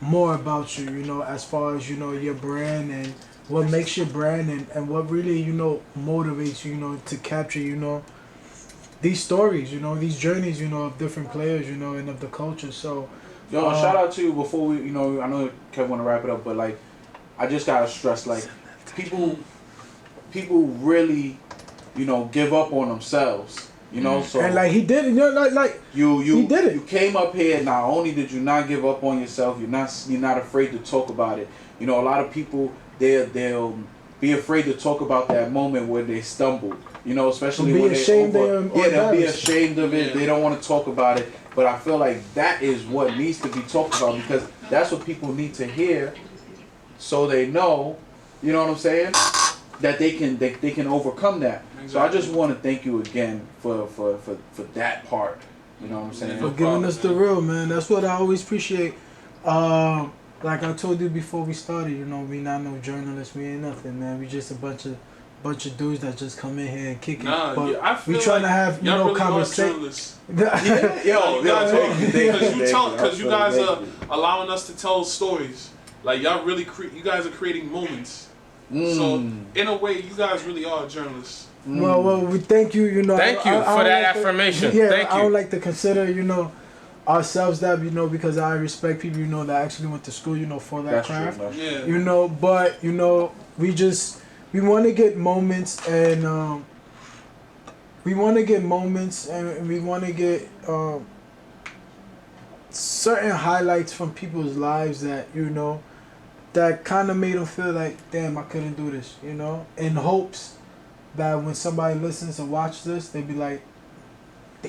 Speaker 1: more about you, as far as your brand and what makes your brand and what really motivates you, to capture these stories, these journeys, of different players, and of the culture. So,
Speaker 4: yo, shout out to you before we, I know Kev want to wrap it up, but like, I just gotta stress, like, people really, give up on themselves, So
Speaker 1: and like he did, like he did it.
Speaker 4: You came up here. Not only did you not give up on yourself, you're not afraid to talk about it. A lot of people they'll be afraid to talk about that moment where they stumbled. Especially when they'll be ashamed of it.
Speaker 2: Yeah.
Speaker 4: They don't want to talk about it. But I feel like that is what needs to be talked about, because that's what people need to hear, so they know. You know what I'm saying? That they can overcome that.
Speaker 2: Exactly.
Speaker 4: So I just want to thank you again for that part. You know what I'm saying?
Speaker 1: For giving us the real, man. That's what I always appreciate. Like I told you before we started, we not no journalists, we ain't nothing, man. We just a bunch of dudes that just come in here and kick it. But
Speaker 2: I feel
Speaker 1: we trying to
Speaker 2: like
Speaker 1: have
Speaker 2: y'all really
Speaker 1: conversation.
Speaker 2: Because you guys are allowing us to tell stories. Like y'all really, you guys are creating moments. So in a way, you guys really are journalists.
Speaker 1: Well, we thank you.
Speaker 3: Thank you for that affirmation.
Speaker 1: Yeah,
Speaker 3: Thank you.
Speaker 1: I would like to consider, ourselves that, because I respect people, that actually went to school, for that craft.
Speaker 2: True, yeah.
Speaker 1: But we want to get moments and we want to get certain highlights from people's lives that that kind of made them feel like, damn, I couldn't do this, in hopes that when somebody listens and watch this, they be like,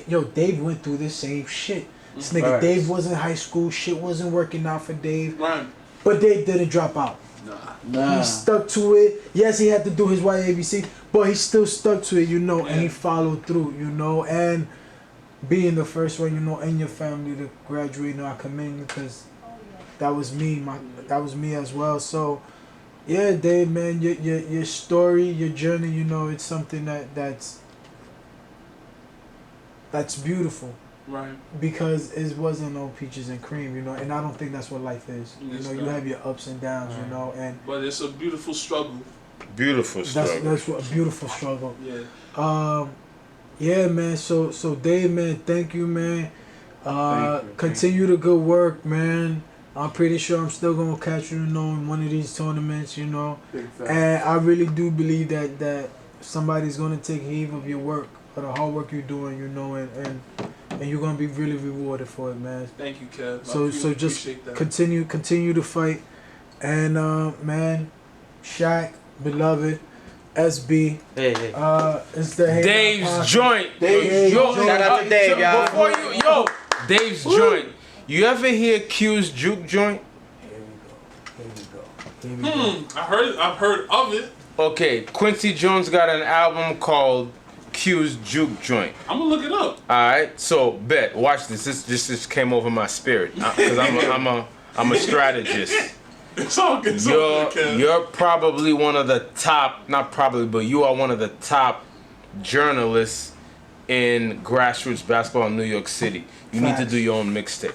Speaker 1: yo, Dave went through this same shit. This nigga
Speaker 4: Right.
Speaker 1: Dave was in high school, shit wasn't working out for Dave,
Speaker 2: Right.
Speaker 1: but Dave didn't drop out.
Speaker 4: Nah.
Speaker 1: He stuck to it. Yes, he had to do his YABC, but he still stuck to it, and he followed through, and being the first one, in your family to graduate, I commend you, because that was me, as well. So, yeah, Dave, man, your story, your journey, it's something that's beautiful.
Speaker 2: Right.
Speaker 1: Because it wasn't no peaches and cream, and I don't think that's what life is.
Speaker 2: It's
Speaker 1: you
Speaker 2: not.
Speaker 1: have your ups and downs, and
Speaker 2: But it's a beautiful struggle.
Speaker 3: Beautiful struggle.
Speaker 1: that's what a beautiful struggle.
Speaker 2: Yeah.
Speaker 1: Yeah, man. So Dave, man, thank you, man.
Speaker 4: Thank you.
Speaker 1: Continue the good work, man. I'm pretty sure I'm still gonna catch you, in one of these tournaments,
Speaker 4: Big fact.
Speaker 1: And I really do believe that somebody's gonna take heed of your work, or the hard work you're doing, and you're gonna be really rewarded for it, man.
Speaker 2: Thank you, Kev.
Speaker 1: So just
Speaker 2: appreciate that.
Speaker 1: continue to fight, and man, Shaq, beloved, SB,
Speaker 5: Hey.
Speaker 1: it's the Hang Out
Speaker 3: Dave's
Speaker 1: Podcast.
Speaker 3: joint.
Speaker 1: Dave's joint.
Speaker 5: Shout out to Dave, y'all.
Speaker 3: Before Dave's joint. You ever hear Q's juke joint?
Speaker 1: Here we go.
Speaker 2: I've heard of it.
Speaker 3: Okay, Quincy Jones got an album called Q's Juke Joint.
Speaker 2: I'm gonna look it up.
Speaker 3: All right, so bet. Watch this. This just came over my spirit because I'm a strategist.
Speaker 2: It's all good. It's all good, Kev.
Speaker 3: You're probably one of the top, not probably, but you are one of the top journalists in grassroots basketball in New York City. You need to
Speaker 1: Facts.
Speaker 3: do your own mixtape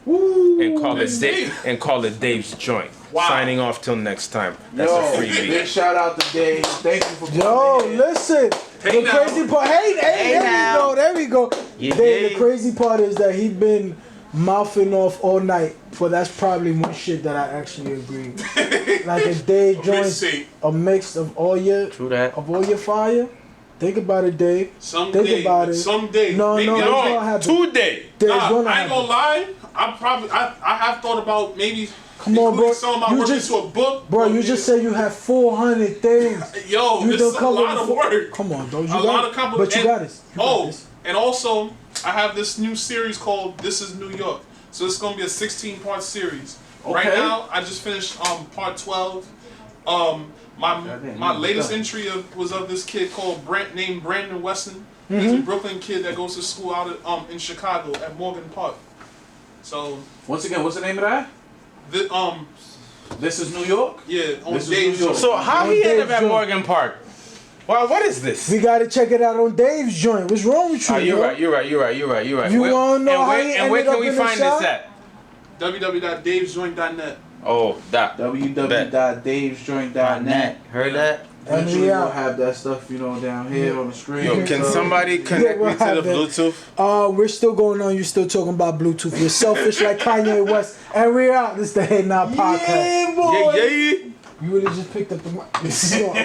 Speaker 1: Woo!
Speaker 3: and call
Speaker 2: That's
Speaker 3: it Dave's Joint.
Speaker 2: Wow.
Speaker 3: Signing off till next time. That's a freebie.
Speaker 4: Big shout out to Dave. Thank you for coming.
Speaker 1: Yo,
Speaker 4: in.
Speaker 1: listen.
Speaker 2: Hey
Speaker 1: The
Speaker 2: now.
Speaker 1: crazy part. Hey, there we go.
Speaker 5: Yeah.
Speaker 1: The crazy part is that he been mouthing off all night, but that's probably one shit that I actually agree. Like a Dave joint, a mix of all your
Speaker 5: True that.
Speaker 1: fire. Think about it, Dave.
Speaker 2: Someday.
Speaker 1: Think about it.
Speaker 2: Someday.
Speaker 1: No,
Speaker 2: maybe
Speaker 1: no,
Speaker 2: I'm
Speaker 1: it's
Speaker 2: wrong.
Speaker 1: gonna happen.
Speaker 3: Today.
Speaker 1: There's
Speaker 2: Nah,
Speaker 1: gonna
Speaker 2: I ain't gonna
Speaker 1: happen.
Speaker 2: lie. I have thought about maybe
Speaker 1: Come on,
Speaker 2: including
Speaker 1: bro.
Speaker 2: some of my
Speaker 1: You
Speaker 2: work
Speaker 1: just-
Speaker 2: into a book.
Speaker 1: Bro, you just said you have 400 things.
Speaker 2: Yo,
Speaker 1: You
Speaker 2: this
Speaker 1: done
Speaker 2: is a
Speaker 1: covered
Speaker 2: lot of
Speaker 1: the-
Speaker 2: work.
Speaker 1: Come on, dog. You
Speaker 2: A
Speaker 1: got
Speaker 2: lot
Speaker 1: it.
Speaker 2: of compli-
Speaker 1: But you
Speaker 2: and-
Speaker 1: got this. You got this.
Speaker 2: And also, I have this new series called This Is New York. So it's gonna be a 16-part series. Right
Speaker 4: Okay.
Speaker 2: now, I just finished part 12. My latest entry was of this kid named Brandon Weston. He's a Brooklyn kid that goes to school out in Chicago at Morgan Park. So
Speaker 4: Once again, what's the name of that? This is New York?
Speaker 2: Yeah, on
Speaker 4: This is
Speaker 2: Dave's
Speaker 4: New York.
Speaker 2: joint.
Speaker 3: So how
Speaker 1: On
Speaker 3: he end
Speaker 1: Dave's
Speaker 3: up at
Speaker 1: joint.
Speaker 3: Morgan Park? Well, what is this?
Speaker 1: We gotta check it out on Dave's joint. What's wrong with you?
Speaker 3: You're
Speaker 1: bro?
Speaker 3: right. You're right. You're right. You're right. You're right.
Speaker 1: You
Speaker 3: Where-
Speaker 1: wanna know
Speaker 3: and
Speaker 1: how
Speaker 3: where,
Speaker 1: he
Speaker 3: and where
Speaker 1: ended
Speaker 3: can
Speaker 1: up
Speaker 3: we
Speaker 1: in the
Speaker 3: find
Speaker 1: shop?
Speaker 3: this at?
Speaker 2: www.davesjoint.net.
Speaker 3: Oh, that.
Speaker 4: www.davesjoint.net.
Speaker 5: Heard that?
Speaker 4: Eventually
Speaker 1: we
Speaker 4: we'll
Speaker 1: out.
Speaker 4: have that stuff, you know, down here on the screen.
Speaker 3: Yo, can
Speaker 4: So-
Speaker 3: somebody connect
Speaker 1: we'll
Speaker 3: me to
Speaker 1: have
Speaker 3: the
Speaker 1: that.
Speaker 3: Bluetooth?
Speaker 1: We're still going on. You're still talking about Bluetooth. You're selfish like Kanye West. And we're out. This is the Hey Now podcast.
Speaker 3: Yeah, yeah.
Speaker 1: You would have just picked up the mic. This is on.